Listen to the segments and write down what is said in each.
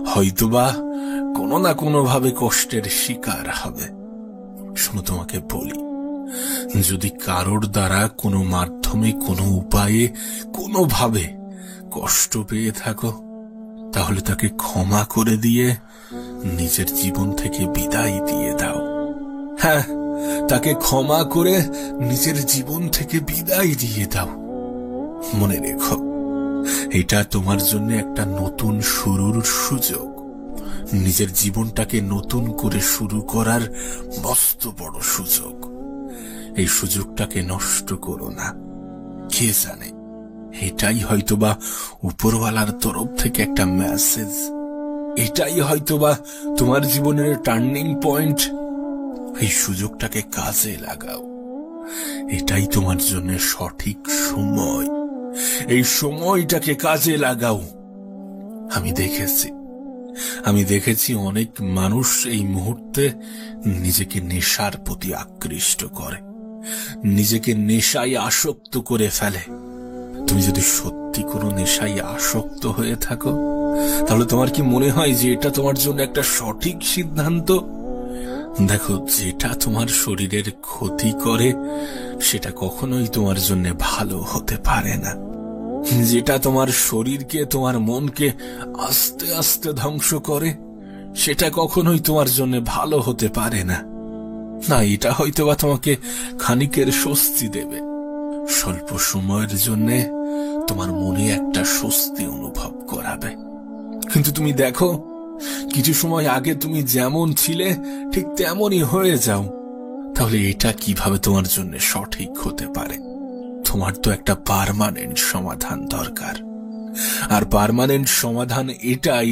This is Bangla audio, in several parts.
হয়তোবা কোনো না কোনো ভাবে কষ্টের শিকার হবে। শোনো, তোমাকে বলি, যদি কারোর দ্বারা কোনো মাধ্যমে, কোনো উপায়ে, কোনোভাবে কষ্ট পেয়ে থাকো, তাহলে তাকে ক্ষমা করে দিয়ে নিজের জীবন থেকে বিদায় দিয়ে দাও। হ্যাঁ, তাকে ক্ষমা করে নিজের জীবন থেকে বিদায় দিয়ে দাও। মনে রেখো, এটা তোমার জন্য একটা নতুন শুরুর সুযোগ। নিজের জীবনটাকে নতুন করে শুরু করার মস্ত বড় সুযোগ। এই সুযোগটাকে নষ্ট করো না। কে জানে, এটাই হয়তোবা উপরওয়ালার তরফ থেকে একটা মেসেজ। এটাই হয়তোবা তোমার জীবনের টার্নিং পয়েন্ট। এই সুযোগটাকে কাজে লাগাও। এটাই তোমার জন্য সঠিক সময়। এই সময়টাকে কাজে লাগাও। আমি দেখেছি অনেক মানুষ এই মুহূর্তে নিজেকে নেশার প্রতি আকৃষ্ট করে, নিজেকে নেশায় আসক্ত করে ফেলে। তুমি যদি সত্যি কোনো নেশায় আসক্ত হয়ে থাকো, তাহলে তোমার কি মনে হয় যে এটা তোমার জন্য একটা সঠিক সিদ্ধান্ত? দেখো, যেটা তোমার শরীরের ক্ষতি করে সেটা কখনোই তোমার জন্য ভালো হতে পারে না। যেটা তোমার শরীরকে, তোমার মনকে আস্তে আস্তে ধ্বংস করে সেটা কখনোই তোমার জন্য ভালো হতে পারে না। না, এটা হয়তোবা তোমাকে খানিকের স্বস্তি দেবে, স্বল্প সময়ের জন্য তোমার মনে একটা স্বস্তি অনুভব করাবে। কিন্তু তুমি দেখো, কিছু সময় আগে তুমি যেমন ছিলে ঠিক তেমনই হয়ে যাও, তাহলে এটা কিভাবে তোমার জন্য সঠিক হতে পারে? তোমার তো একটা পার্মানেন্ট সমাধান দরকার। আর পার্মানেন্ট সমাধান এটাই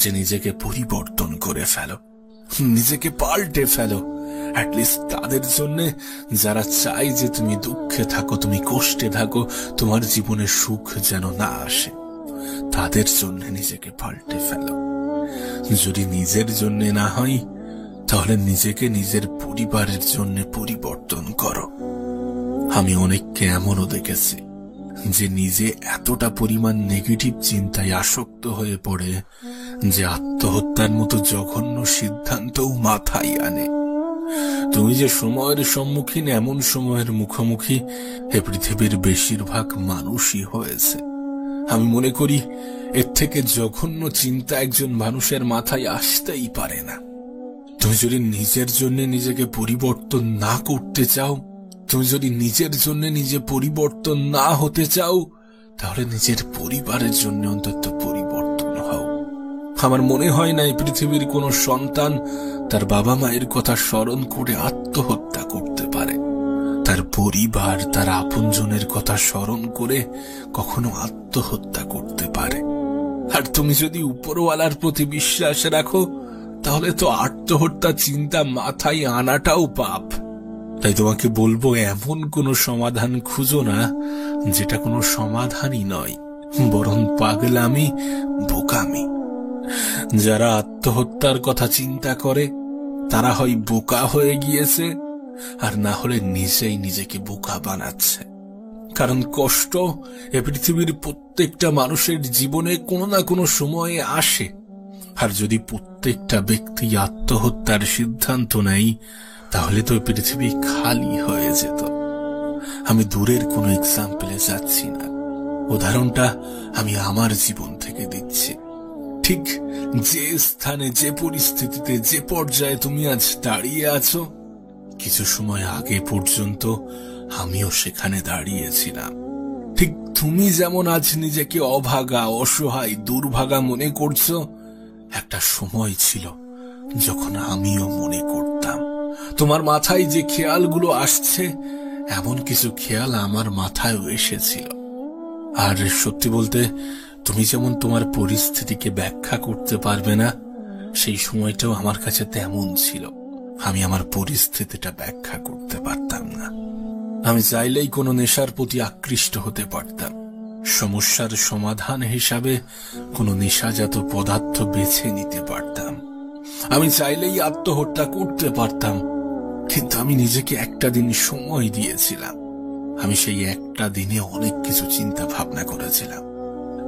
যে নিজেকে পরিবর্তন করে ফেলো, নিজেকে পাল্টে ফেলো। অ্যাটলিস্ট তাদের জন্য যারা চাই যে তুমি দুঃখে থাকো, তুমি কষ্টে থাকো, তোমার জীবনে সুখ যেন না আসে, তাদের জন্য নিজেকে পাল্টে ফেলো। যদি নিজের জন্য না হয়, তাহলে নিজেকে নিজের পরিবারের জন্য পরিবর্তন করো। আমি অনেককে এমনও দেখেছি যে নিজে এতটা পরিমাণ নেগেটিভ চিন্তায় আসক্ত হয়ে পড়ে যে আত্মহত্যার মতো জঘন্য সিদ্ধান্তও মাথায় আনে। তুমি যে সময়ের সম্মুখীন, এমন সময়ের মুখোমুখি এ পৃথিবীর বেশিরভাগ মানুষই হয়েছে। আমি মনে করি এর থেকে জঘন্য চিন্তা একজন মানুষের মাথায় আসতেই পারে না। তুমি যদি নিজের জন্য নিজেকে পরিবর্তন না করতে চাও, তুমি যদি নিজের জন্য নিজে পরিবর্তন না হতে চাও, তাহলে নিজের পরিবারের জন্য অন্তত পরিবর্তন হও। আমার মনে হয় না এই পৃথিবীর কোনো সন্তান তার বাবা মায়ের কথা স্মরণ করে আত্মহত্যা করতে পারে। তার পরিবার, তার আপনজনের কথা স্মরণ করে কখনো আত্মহত্যা করতে পারে। আর তুমি যদি উপরওয়ালার প্রতি বিশ্বাস রাখো, তাহলে তো আত্মহত্যা চিন্তা মাথায় আনাটাও পাপ। তাই তোমাকে বলবো, এমন কোনো সমাধান খুঁজো না যেটা কোনো সমাধানই নয়, বরং পাগলামি, বোকামি। যারা আত্মহত্যার কথা চিন্তা করে তারা হয় বোকা হয়ে গিয়েছে, আর না হলে নিজেই নিজেকে বোকা বানাচ্ছে। কারণ কষ্ট এ পৃথিবীর প্রত্যেকটা মানুষের জীবনে কোনো না কোনো সময়ে আসে। আর যদি প্রত্যেকটা ব্যক্তি আত্মহত্যার সিদ্ধান্ত নেয়, তাহলে তো পৃথিবী খালি হয়ে যেত। আমি দূরের কোনো এক্সাম্পলে যাচ্ছি না, উদাহরণটা আমি আমার জীবন থেকে দিচ্ছি। ঠিক যে স্থানে, যে পরিস্থিতিতে, যে পর্যায়ে তুমি আজ দাঁড়িয়ে আছো, কিছু সময় আগে পর্যন্ত আমিও সেখানে দাঁড়িয়েছিলাম। ঠিক তুমি যেমন আজ নিজেকে অভাগা, অসহায়, দুর্ভাগা মনে করছো, একটা সময় ছিল যখন আমিও মনে করতাম। তোমার মাথায় যে খেয়ালগুলো আসছে, এমন কিছু খেয়াল আমার মাথায়ও এসেছিল। আর সত্যি বলতে, তুমি যেমন তোমার পরিস্থিতিকে ব্যাখ্যা করতে পারবে না, সেই সময়টাও আমার কাছে তেমন ছিল। আমি আমার পরিস্থিতিটা ব্যাখ্যা করতে পারতাম না। আমি চাইলেই কোনো নেশার প্রতি আকৃষ্ট হতে পারতাম। সমস্যার সমাধান হিসাবে কোনো নেশাজাত পদার্থ বেছে নিতে পারতাম। আমি চাইলেই আত্মহত্যা করতে পারতাম। কিন্তু আমি নিজেকে একটা দিন সময় দিয়েছিলাম। আমি সেই একটা দিনে অনেক কিছু চিন্তা ভাবনা করেছিলাম।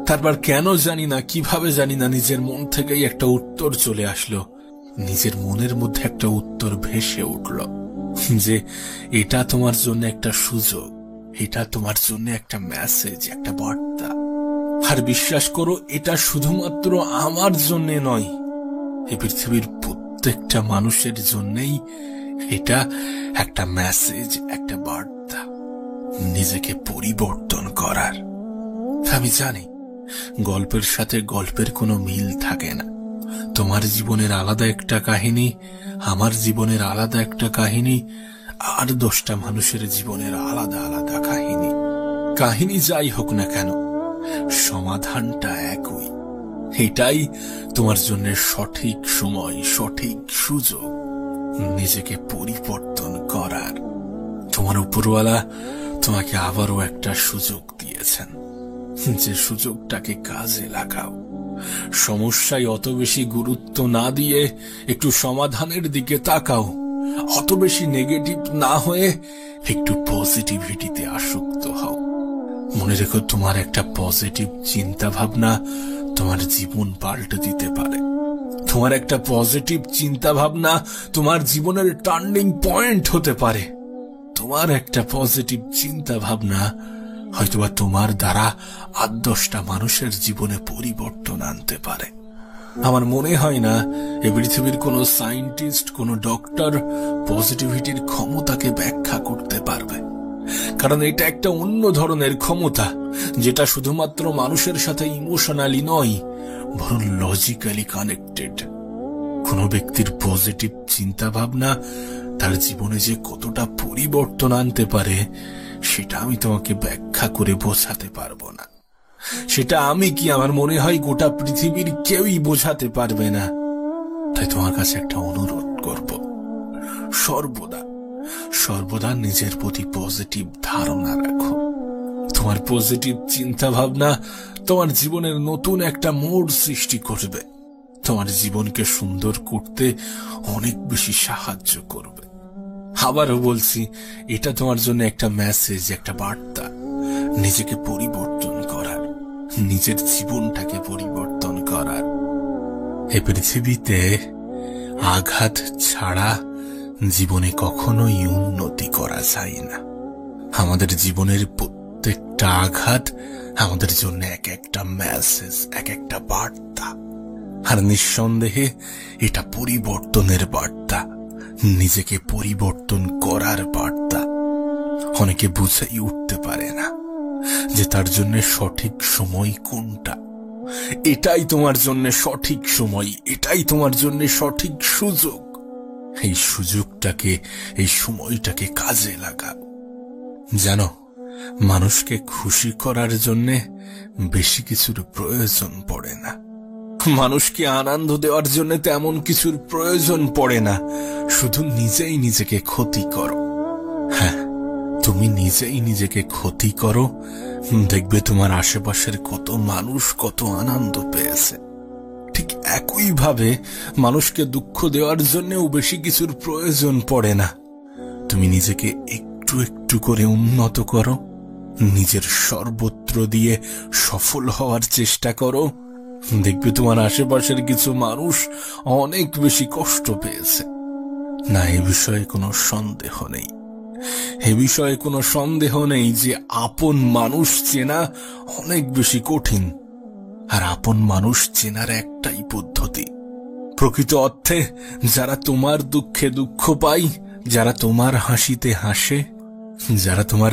তারপর কেন জানি না, কিভাবে জানি না, নিজের মন থেকেই একটা উত্তর চলে আসলো। নিজের মনের মধ্যে একটা উত্তর ভেসে উঠল যে এটা তোমার জন্য একটা সুযোগ, এটা তোমার জন্য একটা মেসেজ, একটা বার্তা। আর বিশ্বাস করো, এটা শুধুমাত্র আমার জন্য নয়, এই পৃথিবীর প্রত্যেকটা মানুষের জন্যই এটা একটা মেসেজ, একটা বার্তা নিজেকে পরিবর্তন করার। আমি জানি গল্পের সাথে গল্পের কোনো মিল থাকে না। তোমার জীবনের আলাদা একটা কাহিনী, আমার জীবনের আলাদা একটা কাহিনী, আর 10টা মানুষের জীবনের আলাদা আলাদা কাহিনী। কাহিনী যাই হোক না কেন, সমাধানটা একই। এটাই তোমার জন্য সঠিক সময়, সঠিক সুযোগ নিজেকে পরিবর্তন করার। তোমার উপরওয়ালা তোমাকে আবারও একটা সুযোগ দিয়েছেন, যে সুযোগটাকে কাজে লাগাও। সমস্যায় অত বেশি গুরুত্ব না দিয়ে একটু সমাধানের দিকে তাকাও। অত বেশি নেগেটিভ না হয়ে একটু পজিটিভিটিতে আসক্ত হও। মনে রেখো, তোমার একটা পজিটিভ চিন্তা ভাবনা তোমার জীবন পাল্টে দিতে পারে। তোমার একটা পজিটিভ চিন্তা ভাবনা তোমার জীবনের টার্নিং পয়েন্ট হতে পারে। তোমার একটা পজিটিভ চিন্তা ভাবনা হয়তোবা তোমার দ্বারা 8-10টা মানুষের জীবনে পরিবর্তন আনতে পারে। আমার মনে হয় না এই পৃথিবীর কোনো সায়েন্টিস্ট, কোনো ডক্টর পজিটিভিটির ক্ষমতাকে ব্যাখ্যা করতে পারবে, কারণ এটা একটা অন্য ধরনের ক্ষমতা, যেটা শুধুমাত্র মানুষের সাথে ইমোশনালি নয়, বরং লজিক্যালি কানেক্টেড। কোনো ব্যক্তির পজিটিভ চিন্তা ভাবনা তার জীবনে যে কতটা পরিবর্তন আনতে পারে, সেটা আমি তোমাকে ব্যাখ্যা করে বোঝাতে পারবো না। সেটা আমি কি, আমার মনে হয় গোটা পৃথিবীর কেউই বোঝাতে পারবে না। তাই তোমার কাছে একটা অনুরোধ করব, সর্বদা সর্বদা নিজের প্রতি পজিটিভ ধারণা রাখো। তোমার পজিটিভ চিন্তা ভাবনা তোমার জীবনের নতুন একটা মোড় সৃষ্টি করবে, তোমার জীবনকে সুন্দর করতে অনেক বেশি সাহায্য করবে। আবারও বলছি, এটা তোমার জন্য একটা মেসেজ, একটা বার্তা নিজেকে পরিবর্তন করার, নিজের জীবনটাকে পরিবর্তন করার। এই পৃথিবীতে আঘাত ছাড়া জীবনে কখনোই উন্নতি করা যায় না। আমাদের জীবনের প্রত্যেকটা আঘাত আমাদের জন্য এক একটা মেসেজ, এক একটা বার্তা। আর নিঃসন্দেহে এটা পরিবর্তনের বার্তা, নিজেকে পরিবর্তন করার বার্তা। অনেকে বুঝেই উঠতে পারে না যে তার জন্য সঠিক সময় কোনটা। এটাই তোমার জন্য সঠিক সময়, এটাই তোমার জন্য সঠিক সুযোগ। এই সুযোগটাকে, এই সময়টাকে কাজে লাগাও। জানো, মানুষকে খুশি করার জন্য বেশি কিছুর প্রয়োজন পড়ে না। মানুষকে আনন্দ দেওয়ার জন্য তেমন কিছুর প্রয়োজন পড়ে না। শুধু নিজেই নিজেকে ক্ষতি করো। হ্যাঁ, তুমি নিজেই নিজেকে ক্ষতি করো, দেখবে তোমার আশেপাশের কত মানুষ কত আনন্দ পেয়েছে। ঠিক একইভাবে মানুষকে দুঃখ দেওয়ার জন্যও বেশি কিছুর প্রয়োজন পড়ে না। তুমি নিজেকে একটু একটু করে উন্নত করো, নিজের সর্বত্র দিয়ে সফল হওয়ার চেষ্টা করো, দেখবে তোমার আশেপাশের কিছু মানুষ অনেক বেশি কষ্ট পেয়েছে। না, এ বিষয়ে কোনো সন্দেহ নেই, এ বিষয়ে কোনো সন্দেহ নেই যে আপন মানুষ চেনা অনেক বেশি কঠিন। আর আপন মানুষ চেনার একটাই পদ্ধতি, প্রকৃত অর্থে যারা তোমার দুঃখে দুঃখ পায়, যারা তোমার হাসিতে হাসে, যারা তোমার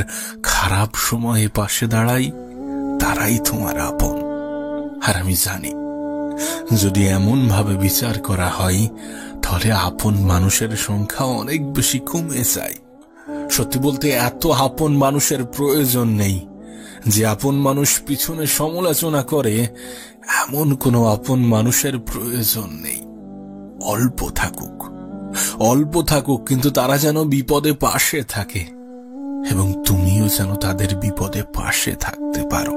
খারাপ সময়ে পাশে দাঁড়ায়, তারাই তোমার আপন। আর আমি জানি, যদি এমন ভাবে বিচার করা হয়, তাহলে আপন মানুষের সংখ্যা অনেক বেশি কমে যায়। সত্যি বলতে, এত আপন মানুষের প্রয়োজন নেই। যে আপন মানুষ পিছনে সমালোচনা করে, এমন কোনো আপন মানুষের প্রয়োজন নেই। অল্প থাকুক, অল্প থাকুক, কিন্তু তারা যেন বিপদে পাশে থাকে, এবং তুমিও যেন তাদের বিপদে পাশে থাকতে পারো।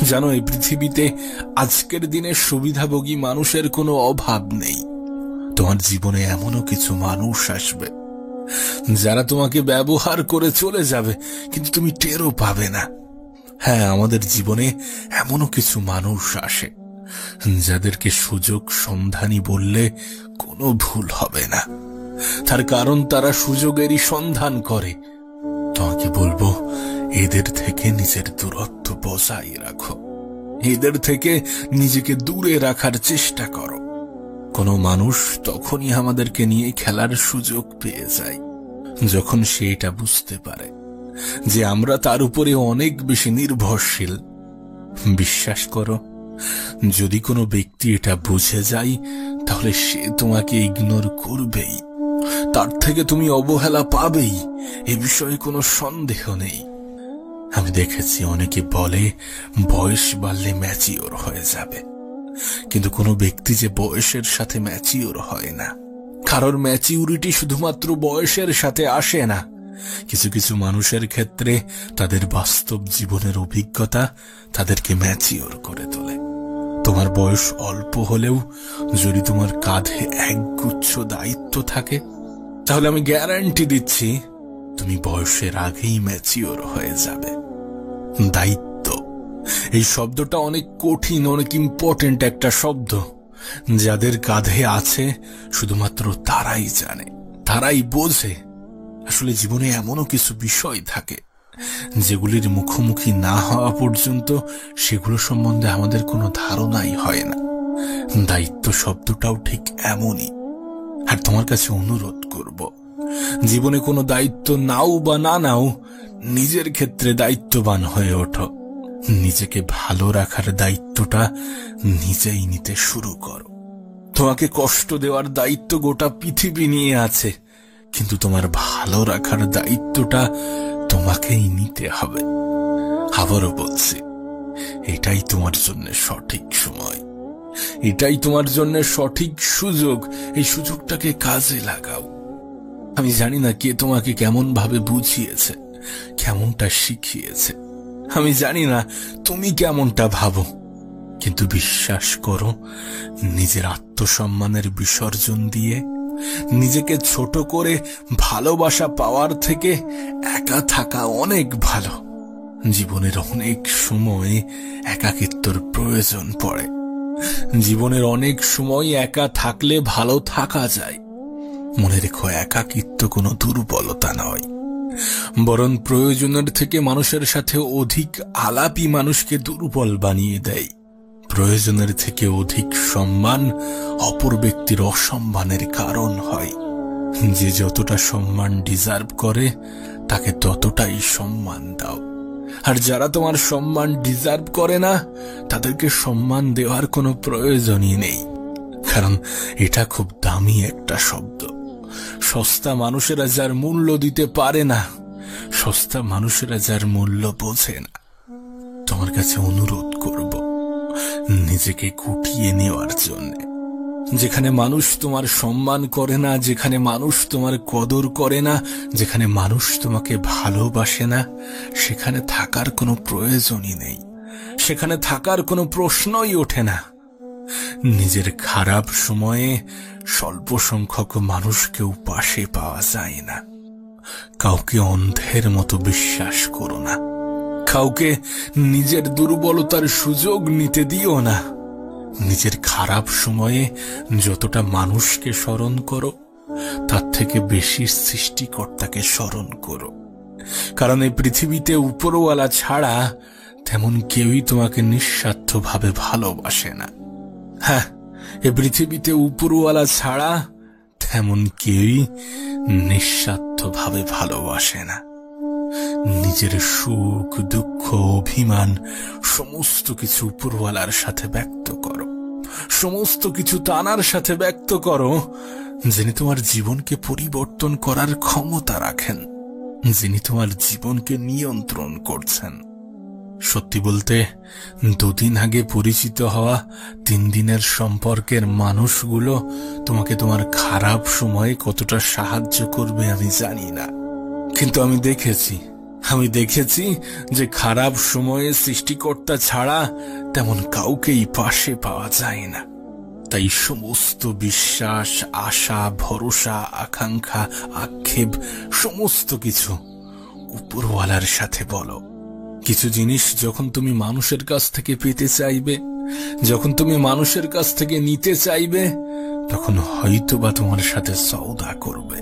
জানো, এই পৃথিবীতে আজকের দিনে সুবিধাভোগী মানুষের কোনো অভাব নেই। তোমার জীবনে এমনও কিছু মানুষ আসবে যারা তোমাকে ব্যবহার করে চলে যাবে, কিন্তু তুমি টেরও পাবে না। হ্যাঁ, আমাদের জীবনে এমনও কিছু মানুষ আসে যাদেরকে সুযোগ সন্ধানী বললে কোনো ভুল হবে না। তার কারণ তারা সুযোগেরই সন্ধান করে। তোমাকে বলবো, এদের থেকে নিজের দূরত্ব বজায় রাখো, এদের থেকে নিজেকে দূরে রাখার চেষ্টা করো। কোনো মানুষ তখনই আমাদেরকে নিয়ে খেলার সুযোগ পেয়ে যায় যখন সে এটা বুঝতে পারে যে আমরা তার উপরে অনেক বেশি নির্ভরশীল। বিশ্বাস করো, যদি কোনো ব্যক্তি এটা বুঝে যায় তাহলে সে তোমাকে ইগনোর করবেই, তার থেকে তুমি অবহেলা পাবেই, এ বিষয়ে কোনো সন্দেহ নেই। আমি দেখেছি অনেকে বলে বয়স বাড়লে ম্যাচিওর হয়ে যাবে, কিন্তু কোনো ব্যক্তি যে বয়সের সাথে ম্যাচিওর হয় না। কারোর ম্যাচিউরিটি শুধুমাত্র বয়সের সাথে আসে না। কিছু কিছু মানুষের ক্ষেত্রে তাদের বাস্তব জীবনের অভিজ্ঞতা তাদেরকে ম্যাচিওর করে তোলে। তোমার বয়স অল্প হলেও যদি তোমার কাঁধে একগুচ্ছ দায়িত্ব থাকে, তাহলে আমি গ্যারান্টি দিচ্ছি তুমি বয়সের আগেই ম্যাচিওর হয়ে যাবে। দায়িত্ব, এই শব্দটা অনেক কঠিন, অনেক ইম্পর্টেন্ট একটা শব্দ। যাদের কাঁধে আছে শুধুমাত্র তারাই জানে, তারাই বোঝে। আসলে জীবনে এমনও কিছু বিষয় থাকে যেগুলির মুখোমুখি না হওয়া পর্যন্ত সেগুলো সম্বন্ধে আমাদের কোনো ধারণাই হয় না। দায়িত্ব শব্দটাও ঠিক এমনই। আর তোমার কাছে অনুরোধ করব, জীবনে কোনো দায়িত্ব নাও বা না নাও, নিজের ক্ষেত্রে দায়িত্ববান হয়ে ওঠো। নিজেকে ভালো রাখার দায়িত্বটা নিজেই নিতে শুরু করো। তোমাকে কষ্ট দেওয়ার দায়িত্ব গোটা পৃথিবী নিয়ে আছে, কিন্তু তোমার ভালো রাখার দায়িত্বটা তোমাকেই নিতে হবে। আবারও বলছি, এটাই তোমার জন্য সঠিক সময়, এটাই তোমার জন্য সঠিক সুযোগ। এই সুযোগটাকে কাজে লাগাও। আমি জানি না কে তোমাকে কেমন ভাবে বুঝিয়েছে, কেমনটা শিখিয়েছে। আমি জানি না তুমি কেমনটা ভাবো, কিন্তু বিশ্বাস করো, নিজের আত্মসম্মানের বিসর্জন দিয়ে নিজেকে ছোট করে ভালোবাসা পাওয়ার থেকে একা থাকা অনেক ভালো। জীবনের অনেক সময় একাকিত্বর প্রয়োজন পড়ে। জীবনের অনেক সময় একা থাকলে ভালো থাকা যায়। মনে রেখো, একাকিত্ব কোনো দুর্বলতা নয়, বরং প্রয়োজনের থেকে মানুষের সাথে অধিক আলাপই মানুষকে দুর্বল বানিয়ে দেয়। প্রয়োজনের থেকে অধিক সম্মান অপর ব্যক্তির অসম্মানের কারণ হয়। যে যতটা সম্মান ডিজার্ভ করে তাকে ততটাই সম্মান দাও, আর যারা তোমার সম্মান ডিজার্ভ করে না তাদেরকে সম্মান দেওয়ার কোনো প্রয়োজনই নেই। কারণ এটা খুব দামি একটা শব্দ। সস্তা মানুষেরা যার মূল্য দিতে পারে না, সস্তা মানুষেরা যার মূল্য বোঝে না। তোমার কাছে অনুরোধ করব, নিজেকে গুটিয়ে নেওয়ার জন্য। যেখানে মানুষ তোমার সম্মান করে না, যেখানে মানুষ তোমার কদর করে না, যেখানে মানুষ তোমাকে ভালোবাসে না, সেখানে থাকার কোনো প্রয়োজনই নেই, সেখানে থাকার কোনো প্রশ্নই ওঠে না। নিজের খারাপ সময়ে স্বল্প সংখ্যক মানুষকেও পাশে পাওয়া যায় না। কাউকে অন্ধের মতো বিশ্বাস করো না, কাউকে নিজের দুর্বলতার সুযোগ নিতে দিও না। নিজের খারাপ সময়ে যতটা মানুষকে স্মরণ করো, তার থেকে বেশি সৃষ্টিকর্তাকে স্মরণ করো। কারণ এই পৃথিবীতে উপরওয়ালা ছাড়া তেমন কেউই তোমাকে নিঃস্বার্থভাবে ভালোবাসে না। হ্যাঁ, এই পৃথিবীতে উপরওয়ালা ছাড়া তেমন কেউই নিঃস্বার্থভাবে ভালোবাসে না। নিজের সুখ, দুঃখ, অভিমান সমস্ত কিছু উপরওয়ালার সাথে ব্যক্ত করো, সমস্ত কিছু তানার সাথে ব্যক্ত করো, যিনি তোমার জীবনকে পরিবর্তন করার ক্ষমতা রাখেন, যিনি তোমার জীবনকে নিয়ন্ত্রণ করছেন। সত্যি বলতে, 2 দিন আগে পরিচিত হওয়া 3 দিনের সম্পর্কের মানুষগুলো তোমাকে তোমার খারাপ সময়ে কতটা সাহায্য করবে আমি জানি না, কিন্তু আমি দেখেছি যে খারাপ সময়ে সৃষ্টিকর্তা ছাড়া তেমন কাউকেই পাশে পাওয়া যায় না। তাই সমস্ত বিশ্বাস, আশা, ভরসা, আকাঙ্ক্ষা, আক্ষেপ সমস্ত কিছু উপরওয়ালার সাথে বলো। কিছু জিনিস যখন তুমি মানুষের কাছ থেকে পেতে চাইবে, যখন তুমি মানুষের কাছ থেকে নিতে চাইবে, তখন হয়তোবা তোমার সাথে সওদা করবে,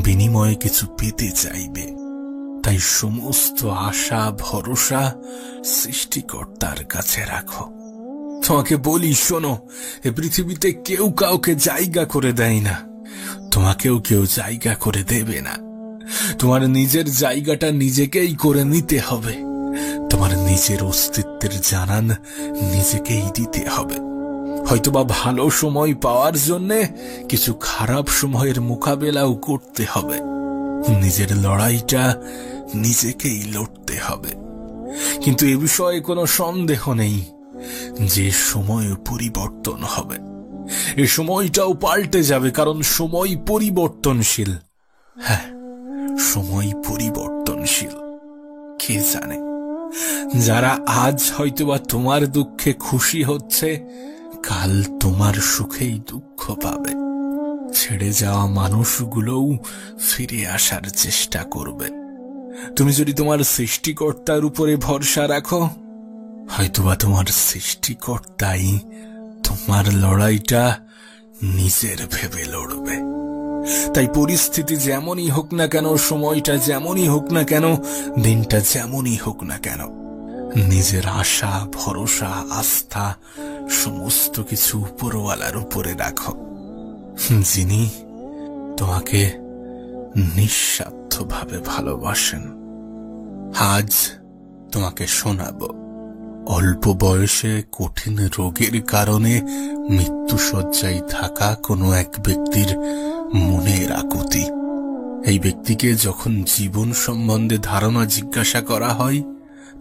বিনিময়ে কিছু পেতে চাইবে। তাই সমস্ত আশা ভরসা সৃষ্টিকর্তার কাছে রাখো। তোমাকে বলি, শোনো, এ পৃথিবীতে কেউ কাউকে জায়গা করে দেয় না, তোমাকেও কেউ জায়গা করে দেবে না। তোমার নিজের জায়গাটা নিজেকেই করে নিতে হবে। তোমার নিজের অস্তিত্বের জানান নিজেকেই দিতে হবে। হয়তোবা ভালো সময় পাওয়ার জন্যে কিছু খারাপ সময়ের মোকাবেলাও করতে হবে। নিজের লড়াইটা নিজেকেই লড়তে হবে। কিন্তু এ বিষয়ে কোনো সন্দেহ নেই যে সময় পরিবর্তন হবে, এ সময়টাও পাল্টে যাবে, কারণ সময় পরিবর্তনশীল। হ্যাঁ, সময় পরিবর্তনশীল। কে জানে, যারা আজ হয়তোবা তোমার দুঃখে খুশি হচ্ছে, কাল তোমার সুখেই দুঃখ পাবে। ছেড়ে যাওয়া মানুষগুলোও ফিরে আসার চেষ্টা করবে। তুমি যদি তোমার সৃষ্টিকর্তার উপরে ভরসা রাখো, হয়তোবা তোমার সৃষ্টিকর্তাই তোমার লড়াইটা নিজের ভেবে লড়বে। তাই পরিস্থিতি যেমনই হোক না কেন, সময়টা যেমনই হোক না কেন, দিনটা যেমনই হোক না কেন, নিজের আশা ভরসা আস্থা সমস্ত কিছু উপরওয়ালার উপরে রাখো, যিনি তোমাকে নিঃস্বার্থভাবে ভালোবাসেন। আজ তোমাকে শোনাবো অল্প বয়সে কঠিন রোগের কারণে মৃত্যুশয্যায় থাকা কোনো এক ব্যক্তির মনের আকুতি। এই ব্যক্তিকে যখন জীবন সম্বন্ধে ধারণা জিজ্ঞাসা করা হয়,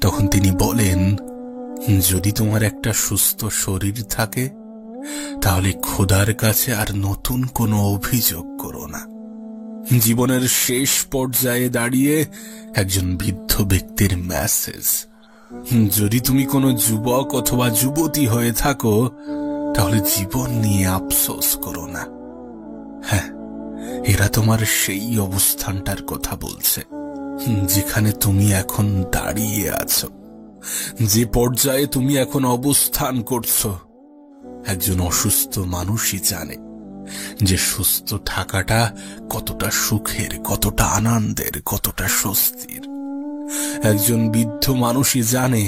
তখন তিনি বলেন, যদি তোমার একটা সুস্থ শরীর থাকে, তাহলে খোদার কাছে আর নতুন কোনো অভিযোগ করো না। জীবনের শেষ পর্যায়ে দাঁড়িয়ে একজন বৃদ্ধ ব্যক্তির মেসেজ। যদি তুমি কোনো যুবক অথবা যুবতী হয়ে থাকো, তাহলে জীবন নিয়ে আফসোস করো না। হ্যাঁ, এরা তোমার সেই অবস্থানটার কথা বলছে যেখানে তুমি এখন দাঁড়িয়ে আছো, যে পর্যায়ে তুমি এখন অবস্থান করছো। একজন অসুস্থ মানুষই জানে যে সুস্থ থাকাটা কতটা সুখের, কতটা আনন্দের, কতটা স্বস্তির। একজন বৃদ্ধ মানুষই জানে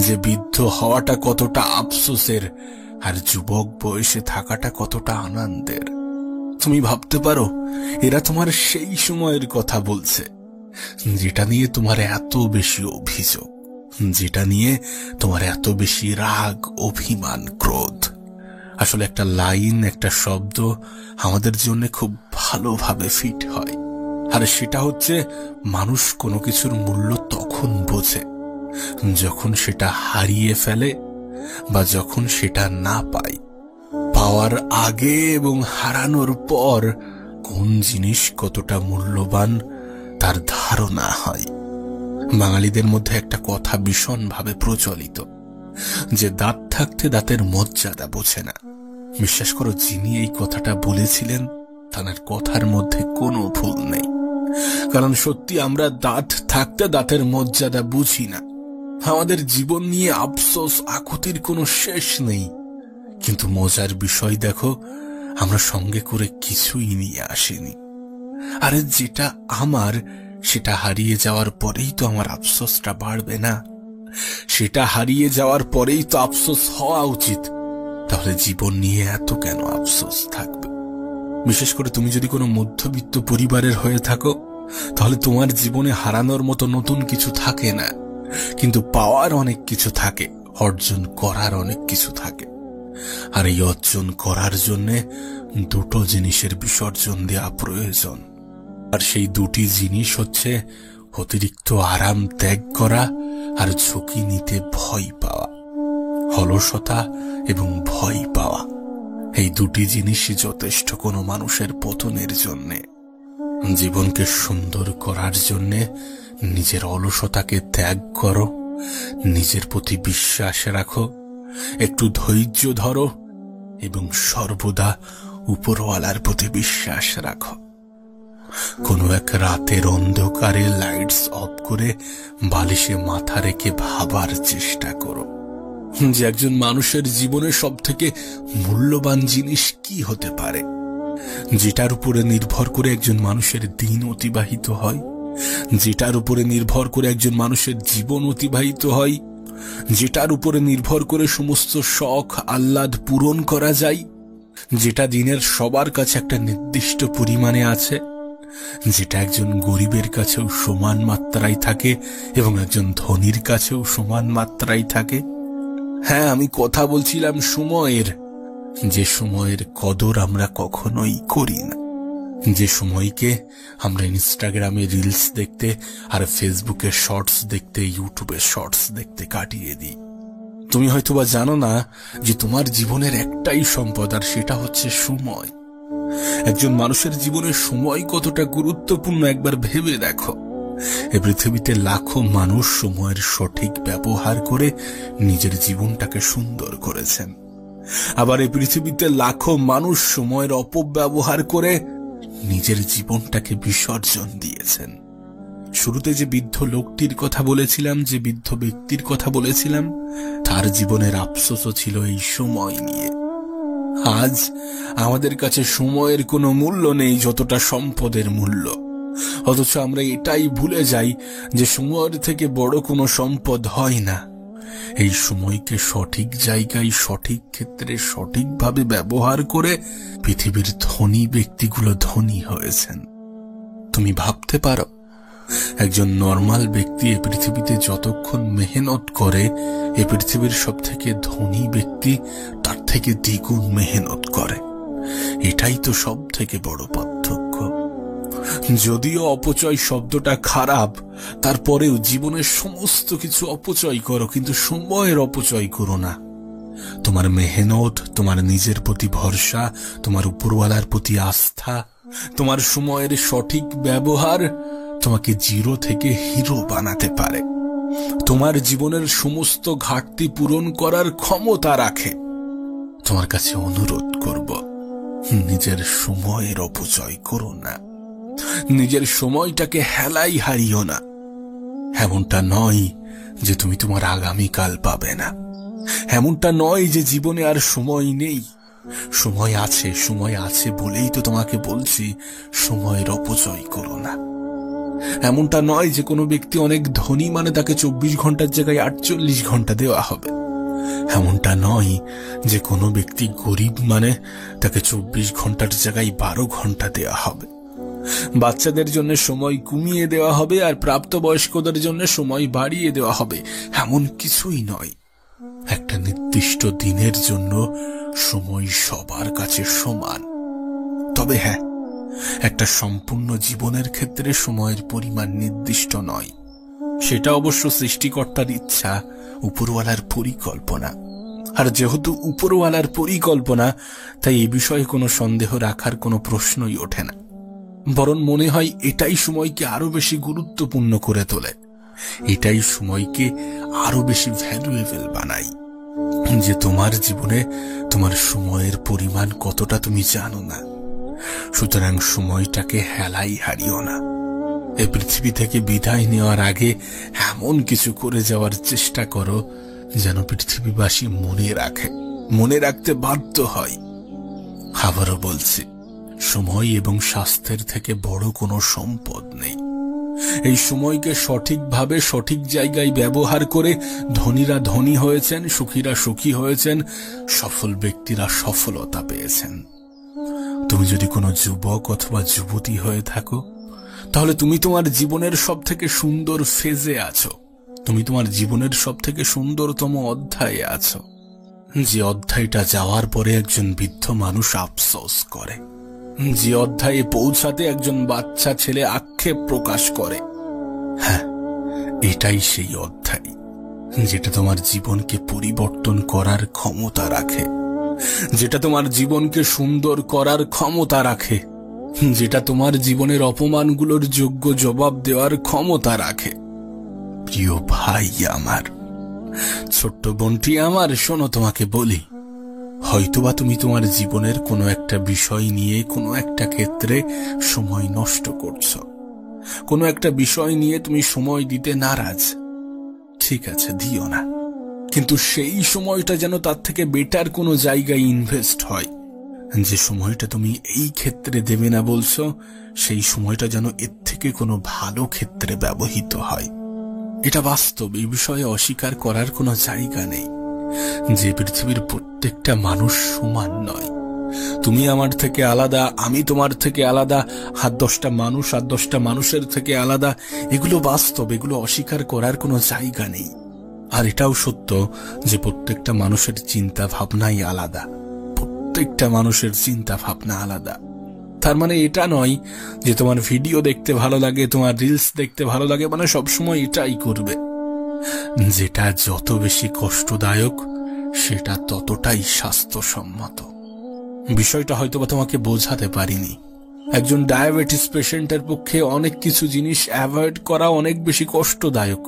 যে বৃদ্ধ হওয়াটা কতটা আফসোসের, আর যুবক বয়সে থাকাটা কতটা আনন্দের। তুমি ভাবতে পারো, এরা তোমার সেই সময়ের কথা বলছে যেটা নিয়ে তোমার এত বেশি অভিযোগ, যেটা নিয়ে তোমার এত বেশি রাগ, অভিমান, ক্রোধ। আসলে একটা লাইন, একটা শব্দ আমাদের জন্য খুব ভালোভাবে ফিট হয়, আর সেটা হচ্ছে, মানুষ কোনো কিছুর মূল্য তখন বোঝে যখন সেটা হারিয়ে ফেলে বা যখন সেটা না পায়। পাওয়ার আগে এবং হারানোর পর কোন জিনিস কতটা মূল্যবান তার ধারণা হয়। বাঙালিদের মধ্যে একটা কথা ভীষণভাবে প্রচলিত, যে দাঁত থাকতে দাঁতের মর্যাদা বোঝে না। বিশ্বাস করো, যিনি এই কথাটা বলেছিলেন তার কথার মধ্যে কোনো ভুল নেই। কারণ সত্যি আমরা দাঁত থাকতে দাঁতের মর্যাদা বুঝি না। আমাদের জীবন নিয়ে আফসোস আকুতির কোনো শেষ নেই। কিন্তু মজার বিষয় দেখো, আমরা সঙ্গে করে কিছুই নিয়ে আসিনি। আরে যেটা আমার, সেটা হারিয়ে যাওয়ার পরেই তো আমার আফসোসটা বাড়বে না? সেটা হারিয়ে যাওয়ার পরেই তো আফসোস হওয়া উচিত। তাহলে জীবন নিয়ে এত কেন আফসোস থাকবে? বিশেষ করে তুমি যদি কোনো মধ্যবিত্ত পরিবারের হয়ে থাকো, তাহলে তোমার জীবনে হারানোর মতো নতুন কিছু থাকে না, কিন্তু পাওয়ার অনেক কিছু থাকে, অর্জন করার অনেক কিছু থাকে। আর এই অর্জন করার জন্য দুটো জিনিসের বিসর্জন দেওয়া প্রয়োজন। আর সেই দুটি জিনিস হচ্ছে অতিরিক্ত আরাম ত্যাগ করা আর ঝুঁকি নিতে ভয় পাওয়া। অলসতা এবং ভয় পাওয়া, এই দুটি জিনিসই যথেষ্ট কোনো মানুষের পতনের জন্যে। জীবনকে সুন্দর করার জন্যে নিজের অলসতাকে ত্যাগ করো, নিজের প্রতি বিশ্বাস রাখো, একটু ধৈর্য ধরো এবং সর্বদা উপরওয়ালার প্রতি বিশ্বাস রাখো। কোনো এক রাতের অন্ধকারে লাইটস অফ করে বালিশে মাথা রেখে ভাবার চেষ্টা করো যে একজন মানুষের জীবনে সব থেকে মূল্যবান জিনিস কি হতে পারে, যেটার উপরে নির্ভর করে একজন মানুষের দিন অতিবাহিত হয়, যেটার উপরে নির্ভর করে একজন মানুষের জীবন অতিবাহিত হয়, যেটার উপরে নির্ভর করে সমস্ত শখ আহ্লাদ পূরণ করা যায়, যেটা দিনের সবার কাছে একটা নির্দিষ্ট পরিমাণে আছে, যেটা একজন গরিবের কাছেও সমান মাত্রায় থাকে এবং একজন ধনীর কাছেও সমান মাত্রায় থাকে। হ্যাঁ, আমি কথা বলছিলাম সময়ের, যে সময়ের কদর আমরা কখনোই করি না, যে সময়কে আমরা ইনস্টাগ্রামে রিলস দেখতে আর ফেসবুকে শর্টস দেখতে, ইউটিউবে শর্টস দেখতে কাটিয়ে দিই। তুমি হয়তোবা জানো না যে তোমার জীবনের একটাই সম্পদ, আর সেটা হচ্ছে সময়। একজন মানুষের জীবনে সময় কতটা গুরুত্বপূর্ণ একবার ভেবে দেখো। এই পৃথিবীতে লাখো মানুষ সময়ের সঠিক ব্যবহার করে নিজের জীবনটাকে সুন্দর করেছেন, আবার এই পৃথিবীতে লাখো মানুষ সময়ের অপব্যবহার করে নিজের জীবনটাকে বিসর্জন দিয়েছেন। শুরুতে যে বৃদ্ধ লোকটির কথা বলেছিলাম, যে বৃদ্ধ ব্যক্তির কথা বলেছিলাম, তার জীবনের আফসোসও ছিল এই সময় নিয়ে। আজ আমাদের কাছে সময়ের কোনো মূল্য নেই যতটা সম্পদের মূল্য, অথচ আমরা এটাই ভুলে যাই যে সময়ের থেকে বড় কোনো সম্পদ হয় না। এই সময়কে সঠিক জায়গায়, সঠিক ক্ষেত্রে, সঠিকভাবে ব্যবহার করে পৃথিবীর ধনী ব্যক্তিগুলো ধনী হয়েছেন। তুমি ভাবতে পারো, একজন নরমাল ব্যক্তি এই পৃথিবীতে যতক্ষণ মেহনত করে, এই পৃথিবীর সব থেকে ধনী ব্যক্তি তার থেকে দ্বিগুণ মেহনত করে। এটাই তো সব থেকে বড় পার্থক্য। যদিও অপচয় শব্দটা খারাপ, তারপরেও জীবনের সমস্ত কিছু অপচয় করো, কিন্তু সময়ের অপচয় করো না। তোমার মেহনত, তোমার নিজের প্রতি ভরসা, তোমার উপরওয়ালার প্রতি আস্থা, তোমার সময়ের সঠিক ব্যবহার তোমাকে জিরো থেকে হিরো বানাতে পারে, তোমার জীবনের সমস্ত ঘাটতি পূরণ করার ক্ষমতা রাখে। তোমার কাছে অনুরোধ করব, নিজের সময়ের অপচয় করো না, নিজের সময়টাকে হেলাই হারিও না। এমনটা নয় যে তুমি তোমার আগামীকাল পাবে না, এমনটা নয় যে জীবনে আর সময় নেই। সময় আছে, সময় আছে বলেই তো তোমাকে বলছি সময়ের অপচয় করো না। এমনটা নয় যে কোনো ব্যক্তি অনেক ধনী মানে তাকে 24 ঘন্টার জায়গায় 48 ঘন্টা দেওয়া হবে। এমনটা নয় যে কোনো ব্যক্তি গরিব মানে তাকে 24 ঘন্টার জায়গায় 12 ঘন্টা দেওয়া হবে। বাচ্চাদের জন্য সময় কমিয়ে দেওয়া হবে আর প্রাপ্তবয়স্কদের জন্য সময় বাড়িয়ে দেওয়া হবে, এমন কিছুই নয়। একটা নির্দিষ্ট দিনের জন্য সময় সবার কাছে সমান। তবে হ্যাঁ, একটা সম্পূর্ণ জীবনের ক্ষেত্রে সময়ের পরিমাণ নির্দিষ্ট নয়। সেটা অবশ্য সৃষ্টিকর্তার ইচ্ছা, উপরওয়ালার পরিকল্পনা। আর যেহেতু উপরওয়ালার পরিকল্পনা, তাই এ বিষয়ে কোনো সন্দেহ রাখার কোনো প্রশ্নই ওঠে না। বরং মনে হয় এটাই সময়কে আরো বেশি গুরুত্বপূর্ণ করে তোলে, এটাই সময়কে আরো বেশি ভ্যালুয়েবল বানায়। যে তোমার জীবনে তোমার সময়ের পরিমাণ কতটা তুমি জানো না, সুতরাং সময়টাকে হেলাই হারিও না। এই পৃথিবী থেকে বিদায় নেওয়ার আগে এমন কিছু করে যাওয়ার চেষ্টা করো যেন পৃথিবীবাসী মনে রাখে, মনে রাখতে বাধ্য হয়। আবারও বলছি, সময় এবং স্বাস্থ্যের থেকে বড় কোনো সম্পদ নেই। এই সময়কে সঠিকভাবে সঠিক জায়গায় ব্যবহার করে ধনীরা ধনী হয়েছেন, সুখীরা সুখী হয়েছেন, সফল ব্যক্তিরা সফলতা পেয়েছেন। তুমি যদি কোনো যুবক অথবা যুবতী হয়ে থাকো, তাহলে তুমি তোমার জীবনের সব থেকে সুন্দর ফেজে আছো, তুমি তোমার জীবনের সব থেকে সুন্দরতম অধ্যায়ে আছো, যে অধ্যায়টা যাওয়ার পরে একজন বৃদ্ধ মানুষ আফসোস করে, যে অধ্যায়ে পৌঁছাতে একজন বাচ্চা ছেলে আক্ষেপ প্রকাশ করে। হ্যাঁ, এটাই সেই অধ্যায় যেটা তোমার জীবনকে পরিবর্তন করার ক্ষমতা রাখে, যেটা তোমার জীবনকে সুন্দর করার ক্ষমতা রাখে, যেটা তোমার জীবনের অপমানগুলোর যোগ্য জবাব দেওয়ার ক্ষমতা রাখে। প্রিয় ভাই আমার, ছোট্ট বোনটি আমার, শোনো তোমাকে বলি, হয়তোবা তুমি তোমার জীবনের কোনো একটা বিষয় নিয়ে কোনো একটা ক্ষেত্রে সময় নষ্ট করছো, কোনো একটা বিষয় নিয়ে তুমি সময় দিতে নারাজ। ঠিক আছে, দিও না, কিন্তু সেই সময়টা যেন তার থেকে বেটার কোনো জায়গায় ইনভেস্ট হয়। যে সময়টা তুমি এই ক্ষেত্রে দেবে না বলছো, সেই সময়টা যেন এর থেকে কোনো ভালো ক্ষেত্রে ব্যবহৃত হয়। এটা বাস্তব, এই বিষয়ে অস্বীকার করার কোনো জায়গা নেই। যে পৃথিবীর প্রত্যেকটা মানুষ সমান নয়। তুমি আমার থেকে আলাদা, আমি তোমার থেকে আলাদা, আর 10টা মানুষ আর 10টা মানুষের থেকে আলাদা। এগুলো বাস্তব, এগুলো অস্বীকার করার কোনো জায়গা নেই। আর এটাও সত্য যে প্রত্যেকটা মানুষের চিন্তা ভাবনাই আলাদা, প্রত্যেকটা মানুষের চিন্তা ভাবনা আলাদা। তার মানে এটা নয় যে তোমার ভিডিও দেখতে ভালো লাগে, তোমার রিলস দেখতে ভালো লাগে, মানে সবসময় এটাই করবে। যেটা যত বেশি কষ্টদায়ক সেটা ততটাই স্বাস্থ্যসম্মত। বিষয়টা হয়তোবা তোমাকে বোঝাতে পারিনি। একজন ডায়াবেটিস পেশেন্টের পক্ষে অনেক কিছু জিনিস অ্যাভয়েড করা অনেক বেশি কষ্টদায়ক।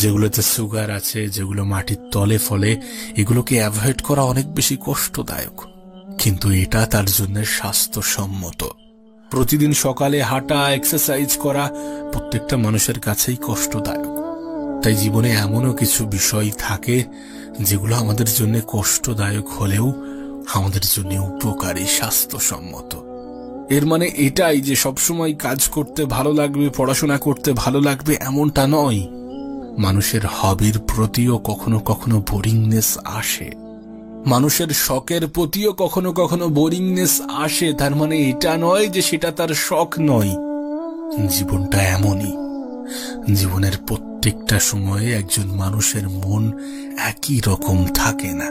যেগুলোতে সুগার আছে, যেগুলো মাটির তলে ফলে, এগুলোকে অ্যাভয়েড করা অনেক বেশি কষ্টদায়ক। কিন্তু এটা তার জন্য স্বাস্থ্যসম্মত। প্রতিদিন সকালে হাঁটা, এক্সারসাইজ করা প্রত্যেকটা মানুষের কাছেই কষ্টদায়ক। তাই জীবনে এমনও কিছু বিষয় থাকে যেগুলো আমাদের জন্য কষ্টদায়ক হলেও আমাদের জন্য উপকারী, স্বাস্থ্যসম্মত। এর মানে এটাই যে সবসময় কাজ করতে ভালো লাগবে, পড়াশোনা করতে ভালো লাগবে এমনটা নয়। মানুষের হবির প্রতিও কখনো কখনো বোরিংনেস আসে, মানুষের শখের প্রতিও কখনো কখনো বোরিংনেস আসে। তার মানে এটা নয় যে সেটা তার শখ নয়। জীবনটা এমনই, জীবনের প্রত্যেকটা সময়ে একজন মানুষের মন একই রকম থাকে না,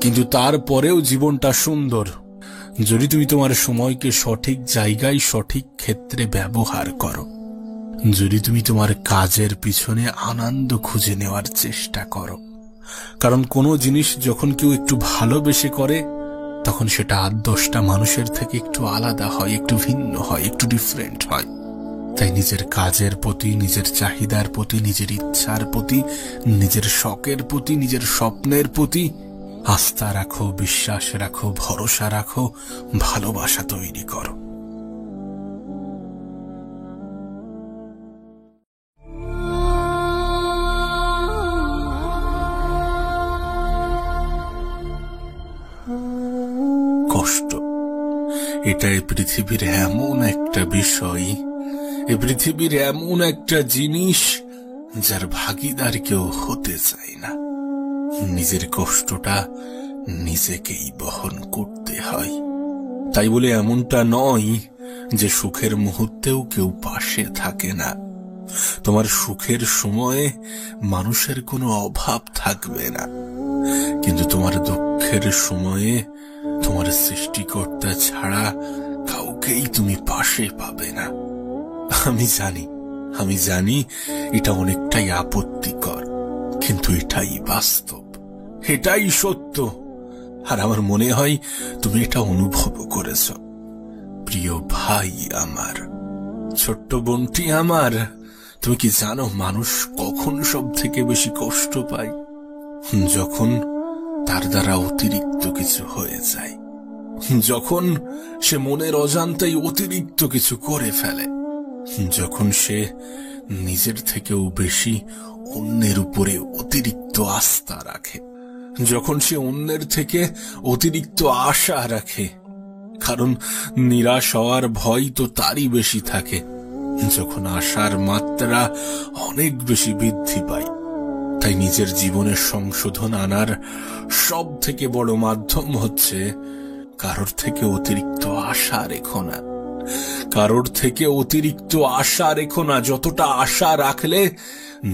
কিন্তু তারপরেও জীবনটা সুন্দর যদি তুমি তোমার সময়কে সঠিক জায়গায়, সঠিক ক্ষেত্রে ব্যবহার করো। যদি তুমি তোমার কাজের পিছনে আনন্দ খুঁজে নেওয়ার চেষ্টা করো। কারণ কোনো জিনিস যখন কেউ একটু ভালোবেসে করে, তখন সেটা 10টা মানুষের থেকে একটু আলাদা হয়, একটু ভিন্ন হয়, একটু ডিফারেন্ট হয়। তাই নিজের কাজের প্রতি, নিজের চাহিদার প্রতি, নিজের ইচ্ছার প্রতি, নিজের শখের প্রতি, নিজের স্বপ্নের প্রতি আস্থা রাখো, বিশ্বাস রাখো, ভরসা রাখো, ভালোবাসা তৈরি করো। কষ্ট এটা এই পৃথিবীর এমন একটা বিষয়, এই পৃথিবীর এমন একটা জিনিস যার ভাগীদার কেউ হতে চায় না। নিজের কষ্টটা নিজেকেই বহন করতে হয়। তাই বলে এমনটা নয় যে সুখের মুহূর্তেও কেউ পাশে থাকে না। তোমার সুখের সময়ে মানুষের কোনো অভাব থাকবে না, কিন্তু তোমার দুঃখের সময়ে তোমার সৃষ্টিকর্তা ছাড়া কাউকেই তুমি পাশে পাবে না। আমি জানি এটা অনেকটাই আপত্তিকর, কিন্তু এটাই বাস্তব, এটাই সত্য। আর আমার মনে হয় তুমি এটা অনুভব করেছ। প্রিয় ভাই আমার, ছোট্ট বোনটি আমার, তুমি কি জানো মানুষ কখন সব থেকে বেশি কষ্ট পায়? যখন তার দ্বারা অতিরিক্ত কিছু হয়ে যায়, যখন সে মনের অজান্তেই অতিরিক্ত কিছু করে ফেলে, যখন সে নিজের থেকেও বেশি অন্যের উপরে অতিরিক্ত আস্থা রাখে, যখন সে অন্যের থেকে অতিরিক্ত আশা রাখে। কারণ নিরাশ হওয়ার ভয় তো তারই বেশি থাকে। যখন আশার মাত্রা অনেক বেশি বৃদ্ধি পায়। তাই নিজের জীবনের সংশোধন আনার সব থেকে বড় মাধ্যম হচ্ছে কারোর থেকে অতিরিক্ত আশা রেখো না। কারোর থেকে অতিরিক্ত আশা রেখো না। যতটা আশা রাখলে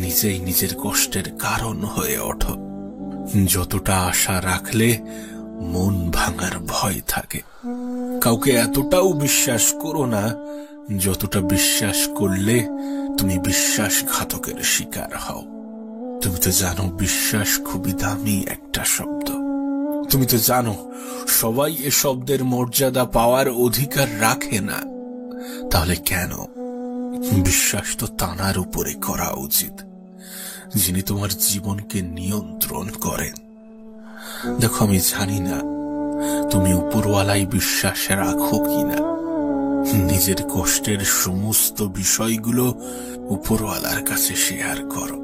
নিজেই নিজের কষ্টের কারণ হয়ে ওঠো। যতটা আশা রাখলে মন ভাঙার ভয় থাকে। কাউকে এতটাও বিশ্বাস করো না যতটা বিশ্বাস করলে তুমি বিশ্বাসঘাতকের শিকার হও। তুমি তো জানো বিশ্বাস খুবই দামি একটা শব্দ। তুমি তো জানো সবাই এ শব্দের মর্যাদা পাওয়ার অধিকার রাখে না। তাহলে কেন? বিশ্বাস তো তানার উপরে করা উচিত যিনি তোমার জীবনকে নিয়ন্ত্রণ করেন। দেখো, আমি জানি না তুমি উপরওয়ালাই বিশ্বাস রাখো কিনা। নিজের কষ্টের সমস্ত বিষয়গুলো উপরওয়ালার কাছে শেয়ার করো,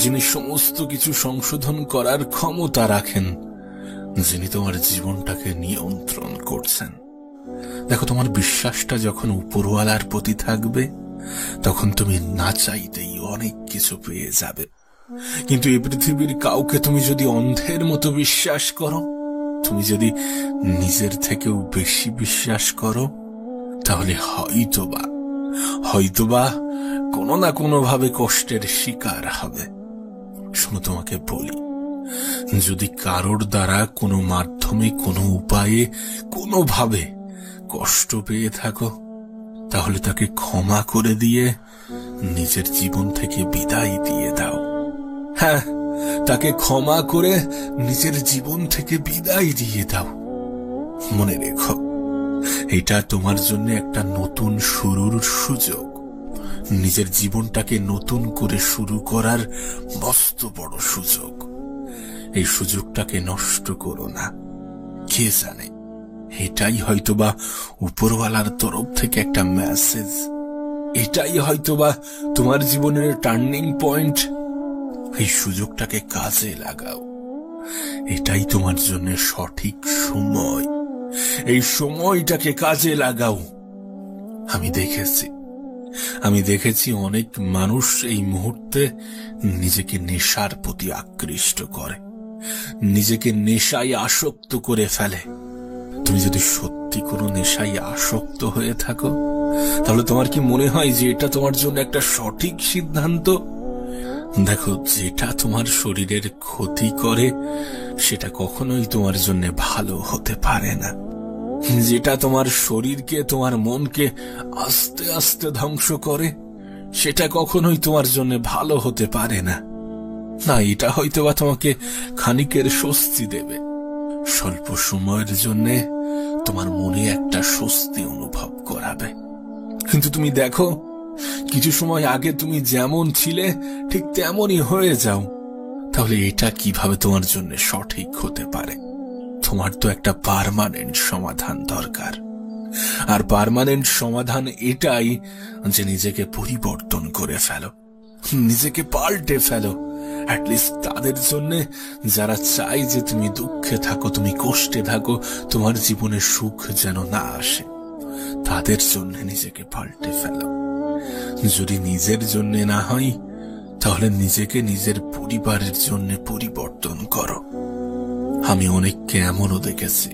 যিনি সমস্ত কিছু সংশোধন করার ক্ষমতা রাখেন, যিনি তোমার জীবনটাকে নিয়ন্ত্রণ করছেন। দেখো, তোমার বিশ্বাসটা যখন উপরওয়ালার প্রতি থাকবে, তখন তুমি না চাইতেই অনেক কিছু পেয়ে যাবে। কিন্তু এই পৃথিবীর কাউকে তুমি যদি অন্ধের মতো বিশ্বাস করো, তুমি যদি নিজের থেকেও বেশি বিশ্বাস করো, তাহলে হয়তোবা কোনো না কোনো ভাবে কষ্টের শিকার হবে। শোনো, তোমাকে বলি, যদি কারোর দ্বারা কোনো মাধ্যমে, কোনো উপায়ে, কোনোভাবে কষ্ট পেয়ে থাকো, তাহলে তাকে ক্ষমা করে দিয়ে নিজের জীবন থেকে বিদায় দিয়ে দাও। হ্যাঁ, তাকে ক্ষমা করে নিজের জীবন থেকে বিদায় দিয়ে দাও। মনে রেখো, এটা তোমার জন্য একটা নতুন শুরুর সুযোগ। নিজের জীবনটাকে নতুন করে শুরু করার মস্ত বড় সুযোগ। এই সুযোগটাকে নষ্ট করো না। কে জানে, এটাই হয়তোবা উপরওয়ালার তরফ থেকে একটা মেসেজ। এটাই হয়তোবা তোমার জীবনের টার্নিং পয়েন্ট। এই সুযোগটাকে কাজে লাগাও। এটাই তোমার জন্য সঠিক সময়। এই সময়টাকে কাজে লাগাও। আমি দেখেছি অনেক মানুষ এই মুহূর্তে নিজেকে নেশার প্রতি আকৃষ্ট করে, নিজেকে নেশায় আসক্ত করে ফেলে। তুমি যদি সত্যি কোনো নেশায় আসক্ত হয়ে থাকো, তাহলে তোমার কি মনে হয় যে এটা তোমার জন্য একটা সঠিক সিদ্ধান্ত? দেখো, যেটা তোমার শরীরের ক্ষতি করে সেটা কখনোই তোমার জন্য ভালো হতে পারে না। যেটা তোমার শরীরকে, তোমার মনকে আস্তে আস্তে ধ্বংস করে, সেটা কখনোই তোমার জন্য ভালো হতে পারে না। এটা হয়তোবা তোমাকে খানিকের স্বস্তি দেবে, স্বল্প সময়ের জন্য তোমার মনে একটা স্বস্তি অনুভব করাবে। কিন্তু তুমি দেখো, কিছু সময় আগে তুমি যেমন ছিলে ঠিক তেমনই হয়ে যাও, তাহলে এটা কিভাবে তোমার জন্য সঠিক হতে পারে? তোমার তো একটা পার্মানেন্ট সমাধান দরকার। আর পার্মানেন্ট সমাধান এটাই যে নিজেকে পরিবর্তন করে ফেলো, নিজেকে পাল্টে ফেলো। অ্যাটলিস্ট তাদের জন্য যারা চাই যে তুমি দুঃখে থাকো, তুমি কষ্টে থাকো, তোমার জীবনে সুখ যেন না আসে, তাদের জন্য নিজেকে পাল্টে ফেলো। যদি নিজের জন্য না হয়, তাহলে নিজেকে নিজের পরিবারের জন্য পরিবর্তন করো। আমি অনেককে এমনও দেখেছি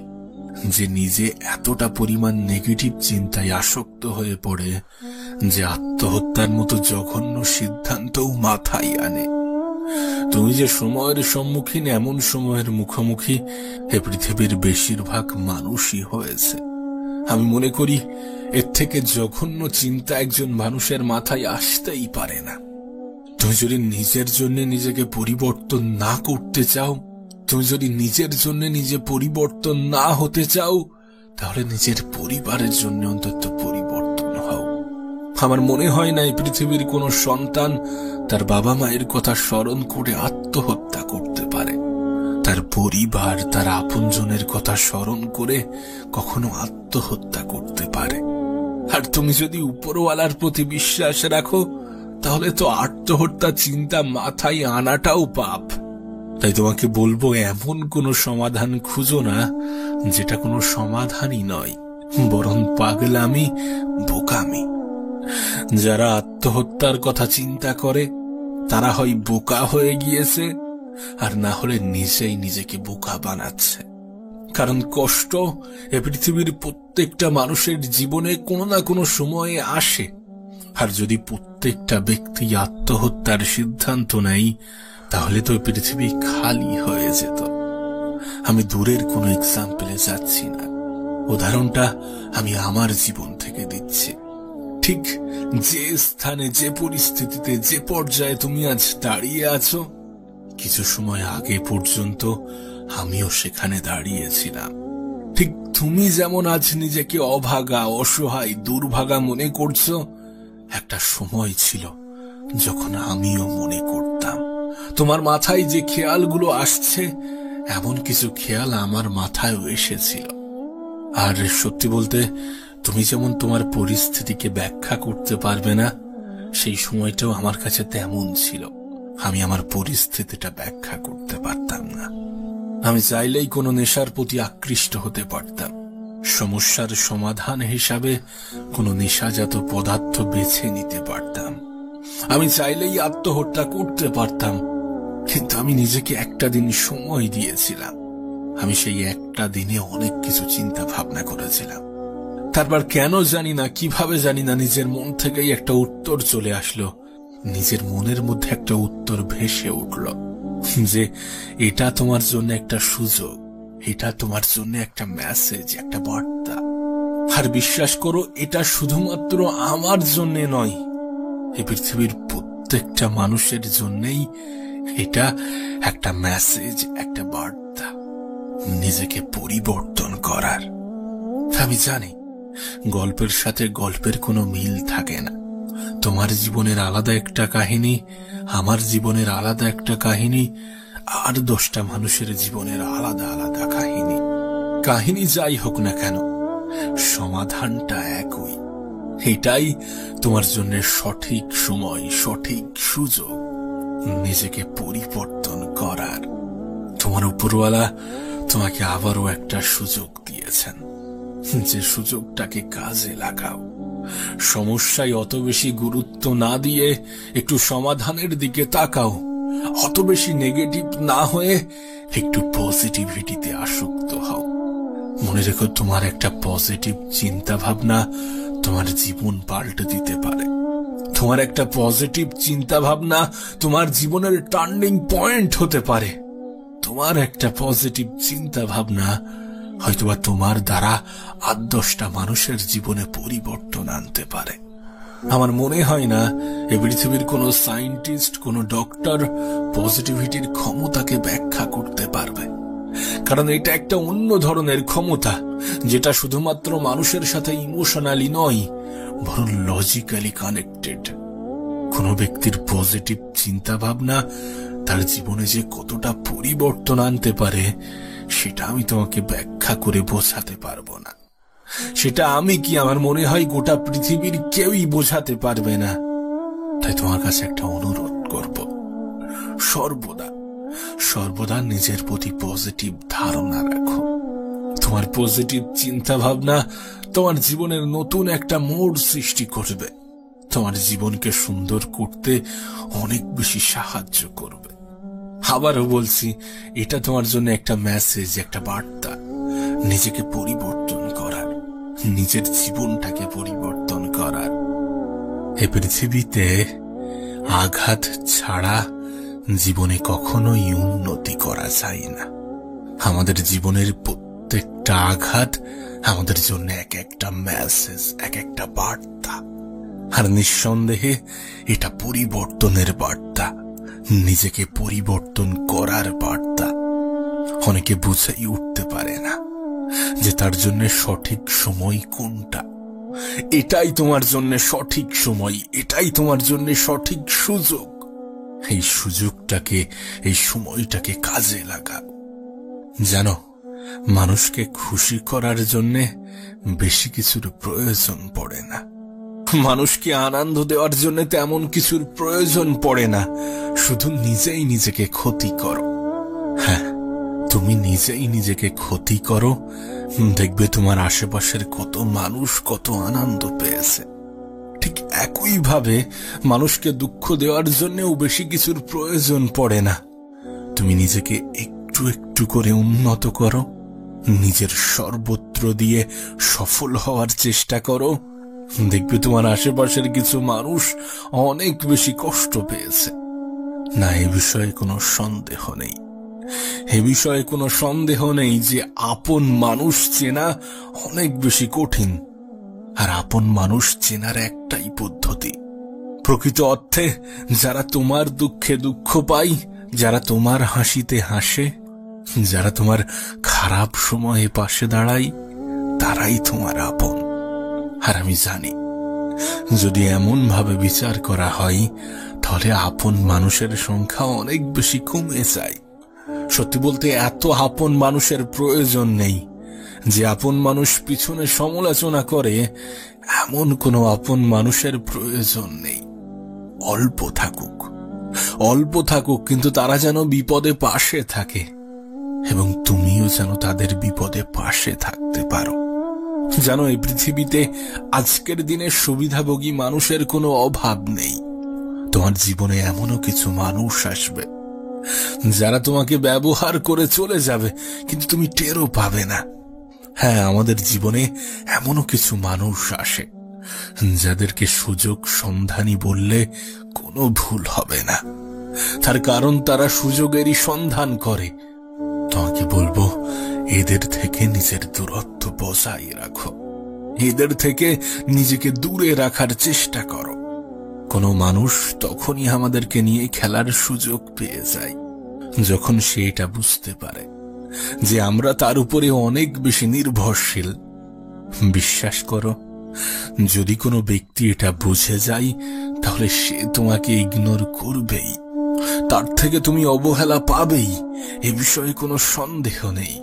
যে নিজে এতটা পরিমাণ নেগেটিভ চিন্তায় আসক্ত হয়ে পড়ে যে আত্মহত্যার মতো জঘন্য সিদ্ধান্তও মাথায় আনে। তুমি যে সময়ের সম্মুখীন, এমন সময়ের মুখোমুখি এ পৃথিবীর বেশিরভাগ মানুষই হয়েছে। আমি মনে করি এর থেকে জঘন্য চিন্তা একজন মানুষের মাথায় আসতেই পারে না। তুমি যদি নিজের জন্য নিজেকে পরিবর্তন না করতে চাও, তুমি যদি নিজের জন্য নিজে পরিবর্তন না হতে চাও, তাহলে নিজের পরিবারের জন্য অন্তত পরিবর্তন হও। আমার মনে হয় না এই পৃথিবীর কোনো সন্তান তার বাবা মায়ের কথা স্মরণ করে আত্মহত্যা করতে পারে। তার পরিবার, তার আপনজনের কথা স্মরণ করে কখনো আত্মহত্যা করতে পারে। আর তুমি যদি উপরওয়ালার প্রতি বিশ্বাস রাখো, তাহলে তো আত্মহত্যা চিন্তা মাথায় আনাটাও পাপ। তাই তোমাকে বলবো, এমন কোনো সমাধান খুঁজো না যেটা কোনো সমাধানই নয়, বরং পাগলামি, বোকামি। যারা আত্মহত্যার কথা চিন্তা করে তারা হয় বোকা হয়ে গিয়েছে, আর না হলে নিজেই নিজেকে বোকা বানাচ্ছে। কারণ কষ্ট এ পৃথিবীর প্রত্যেকটা মানুষের জীবনে কোনো না কোনো সময়ে আসে। আর যদি প্রত্যেকটা ব্যক্তি আত্মহত্যার সিদ্ধান্ত নেয়, তাহলে তো পৃথিবী খালি হয়ে যেত। আমি দূরের কোনো এক্সাম্পলে যাচ্ছি না, উদাহরণটা আমি আমার জীবন থেকে দিচ্ছি। ঠিক যে স্থানে, যে পরিস্থিতিতে, যে পর্যায়ে তুমি আজ দাঁড়িয়ে আছো, কিছু সময় আগে পর্যন্ত আমিও সেখানে দাঁড়িয়েছিলাম। ঠিক তুমি যেমন আজ নিজেকে অভাগা, অসহায়, দুর্ভাগা মনে করছো, একটা সময় ছিল যখন আমিও মনে করতাম। তোমার মাথায় যে খেয়ালগুলো আসছে, এমন কিছু খেয়াল আমার মাথায় এসেছিল। আর সত্যি বলতে, তুমি যেমন তোমার পরিস্থিতিকে ব্যাখ্যা করতে পারবে না, সেই সময়টাও আমার কাছে তেমন ছিল। আমি আমার পরিস্থিতিটা ব্যাখ্যা করতে পারতাম না। আমি চাইলেই কোনো নেশার প্রতি আকৃষ্ট হতে পারতাম। সমস্যার সমাধান হিসাবে কোনো নেশাজাত পদার্থ বেছে নিতে পারতাম। আমি চাইলেই আত্মহত্যা করতে পারতাম। কিন্তু আমি নিজেকে একটা দিন সময় দিয়েছিলাম। আমি সেই একটা দিনে অনেক কিছু চিন্তা ভাবনা করেছিলাম। তারপর কেন জানি না, কিভাবে জানি না, নিজের মন থেকেই একটা উত্তর চলে আসলো। নিজের মনের মধ্যে একটা উত্তর ভেসে উঠল যে এটা তোমার জন্য একটা সুযোগ, এটা তোমার জন্য একটা মেসেজ, একটা বার্তা। আর বিশ্বাস করো, এটা শুধুমাত্র আমার জন্য নয়, এই পৃথিবীর প্রত্যেকটা মানুষের জন্যই এটা একটা মেসেজ, একটা বার্তা নিজেকে পরিবর্তন করার। আমি জানি গল্পের সাথে গল্পের কোনো মিল থাকে না। তোমার জীবনের আলাদা একটা কাহিনী, আমার জীবনের আলাদা একটা কাহিনী, আর 10টা মানুষের জীবনের আলাদা আলাদা কাহিনী। কাহিনী যাই হোক না কেন, সমাধানটা একই। এটাই তোমার জন্য সঠিক সময়, সঠিক সুযোগ নিজেকে পরিবর্তন করার। তোমার উপরওয়ালা তোমাকে আবারও একটা সুযোগ দিয়েছেন, যে সুযোগটাকে কাজে লাগাও। সমস্যায় অত বেশি গুরুত্ব না দিয়ে একটু সমাধানের দিকে তাকাও। অত বেশি নেগেটিভ না হয়ে একটু পজিটিভিটিতে আসক্ত হও। মনে রেখো, তোমার একটা পজিটিভ চিন্তা ভাবনা তোমার জীবন পাল্টে দিতে পারে। তোমার একটা পজিটিভ চিন্তা ভাবনা তোমার জীবনের টার্নিং পয়েন্ট হতে পারে। তোমার একটা পজিটিভ চিন্তা ভাবনা হয়তোবা তোমার দ্বারা 8-10টা মানুষের জীবনে পরিবর্তন আনতে পারে। আমার মনে হয় না এই পৃথিবীর কোনো সায়েন্টিস্ট, কোনো ডক্টর পজিটিভিটির ক্ষমতাকে ব্যাখ্যা করতে পারবে। কারণ এটা একটা অন্য ধরনের ক্ষমতা, যেটা শুধুমাত্র মানুষের সাথে ইমোশনালি নয়, বরং লজিক্যালি কানেক্টেড। কোনো ব্যক্তির পজিটিভ চিন্তা ভাবনা তার জীবনে যে কতটা পরিবর্তন আনতে পারে, সেটা আমি তোমাকে ব্যাখ্যা করে বোঝাতে পারবো না। সেটা আমি কি, আমার মনে হয় গোটা পৃথিবীর কেউই বোঝাতে পারবে না। তাই তোমার কাছে একটা অনুরোধ করব, সর্বদা সর্বদা নিজের প্রতি পজিটিভ ধারণা রাখো। তোমার পজিটিভ চিন্তা ভাবনা তোমার জীবনের নতুন একটা মোড় সৃষ্টি করবে, তোমার জীবনকে সুন্দর করতে অনেক বেশি সাহায্য করবে। আবারও বলছি, এটা তোমার জন্য একটা মেসেজ, একটা বার্তা নিজেকে পরিবর্তন করার, নিজের জীবনটাকে পরিবর্তন করার। এই পৃথিবীতে আঘাত ছাড়া জীবনে কখনোই উন্নতি করা যায় না। আমাদের জীবনের প্রত্যেকটা আঘাত আমাদের জন্য এক একটা মেসেজ, এক একটা বার্তা। আর নিঃসন্দেহে এটা পরিবর্তনের বার্তা, নিজেকে পরিবর্তন করার বার্তা। অনেকে বুঝেই উঠতে পারে না যে তার জন্য সঠিক সময় কোনটা। এটাই তোমার জন্য সঠিক সময়, এটাই তোমার জন্য সঠিক সুযোগ। এই সুযোগটাকে, এই সময়টাকে কাজে লাগাও। জানো, মানুষকে খুশি করার জন্য বেশি কিছুর প্রয়োজন পড়ে না। মানুষকে আনন্দ দেওয়ার জন্য তেমন কিছুর প্রয়োজন পড়ে না। শুধু নিজেই নিজেকে ক্ষতি করো। হ্যাঁ, তুমি নিজেই নিজেকে ক্ষতি করো, দেখবে তোমার আশেপাশের কত মানুষ কত আনন্দ পেয়েছে। ঠিক একইভাবে মানুষকে দুঃখ দেওয়ার জন্যও বেশি কিছুর প্রয়োজন পড়ে না। তুমি নিজেকে একটু একটু করে উন্নত করো, নিজের সর্বত্র দিয়ে সফল হওয়ার চেষ্টা করো। দেখবে তোমার আশেপাশের কিছু মানুষ অনেক বেশি কষ্ট পেয়েছে। না, এ বিষয়ে কোনো সন্দেহ নেই, এ বিষয়ে কোনো সন্দেহ নেই যে আপন মানুষ চেনা অনেক বেশি কঠিন। আর আপন মানুষ চেনার একটাই পদ্ধতি, প্রকৃত অর্থে যারা তোমার দুঃখে দুঃখ পায়, যারা তোমার হাসিতে হাসে, যারা তোমার খারাপ সময়ে পাশে দাঁড়ায়, তারাই তোমার আপন। আর আমি জানি, যদি এমন ভাবে বিচার করা হয়, তাহলে আপন মানুষের সংখ্যা অনেক বেশি কমে যায়। সত্যি বলতে এত আপন মানুষের প্রয়োজন নেই। যে আপন মানুষ পিছনে সমালোচনা করে, এমন কোনো আপন মানুষের প্রয়োজন নেই। অল্প থাকুক, কিন্তু তারা যেন বিপদে পাশে থাকে, এবং তুমিও যেন তাদের বিপদে পাশে থাকতে পারো। জানো, এই পৃথিবীতে আজকের দিনে সুবিধাভোগী মানুষের কোনো অভাব নেই। তোমার জীবনে এমনও কিছু মানুষ আসবে যারা তোমাকে ব্যবহার করে চলে যাবে, কিন্তু তুমি টেরও পাবে না। হ্যাঁ, আমাদের জীবনে এমনও কিছু মানুষ আসে যাদেরকে সুযোগ সন্ধানী বললে কোনো ভুল হবে না। তার কারণ তারা সুযোগেরই সন্ধান করে। তোমাকে বলবো, এদের থেকে নিজের দূরত্ব বজায় রাখো, এদের থেকে নিজেকে দূরে রাখার চেষ্টা করো। কোনো মানুষ তখনই আমাদেরকে নিয়ে খেলার সুযোগ পেয়ে যায় যখন সে এটা বুঝতে পারে যে আমরা তার উপরে অনেক বেশি নির্ভরশীল। বিশ্বাস করো, যদি কোনো ব্যক্তি এটা বুঝে যায় তাহলে সে তোমাকে ইগনোর করবেই, তার থেকে তুমি অবহেলা পাবেই, এ বিষয়ে কোনো সন্দেহ নেই।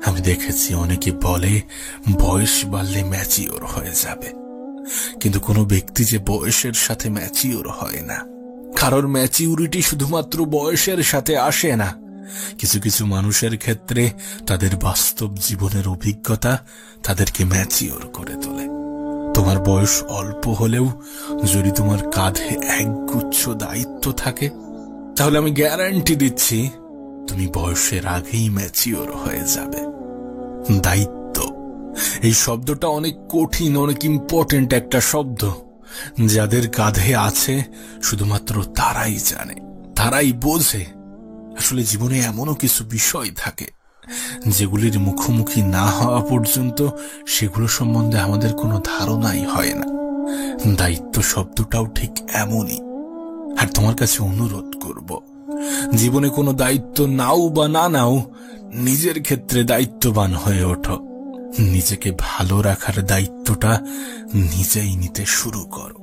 আমি দেখেছি অনেকে বলে বয়স বাড়লে ম্যাচিওর হয়ে যাবে, কিন্তু কোনো ব্যক্তি যে বয়সের সাথে ম্যাচিওর হয় না। কারোর ম্যাচিউরিটি শুধুমাত্র বয়সের সাথে আসে না। কিছু কিছু মানুষের ক্ষেত্রে তাদের বাস্তব জীবনের অভিজ্ঞতা তাদেরকে ম্যাচিওর করে তোলে। তোমার বয়স অল্প হলেও যদি তোমার কাঁধে একগুচ্ছ দায়িত্ব থাকে, তাহলে আমি গ্যারান্টি দিচ্ছি তুমি বয়সের আগেই ম্যাচিওর হয়ে যাবে। দায়িত্ব, এই শব্দটা অনেক কঠিন, অনেক ইম্পর্টেন্ট একটা শব্দ। যাদের কাঁধে আছে শুধুমাত্র তারাই জানে, তারাই বোঝে। আসলে জীবনে এমনও কিছু বিষয় থাকে যেগুলির মুখোমুখি না হওয়া পর্যন্ত সেগুলো সম্বন্ধে আমাদের কোনো ধারণাই হয় না। দায়িত্ব শব্দটাও ঠিক এমনই। আর তোমার কাছে অনুরোধ করব, জীবনে কোনো দায়িত্ব নাও বা না নাও, নিজের ক্ষেত্রে দায়িত্ববান হয়ে ওঠো। নিজেকে ভালো রাখার দায়িত্বটা নিজেই নিতে শুরু করো।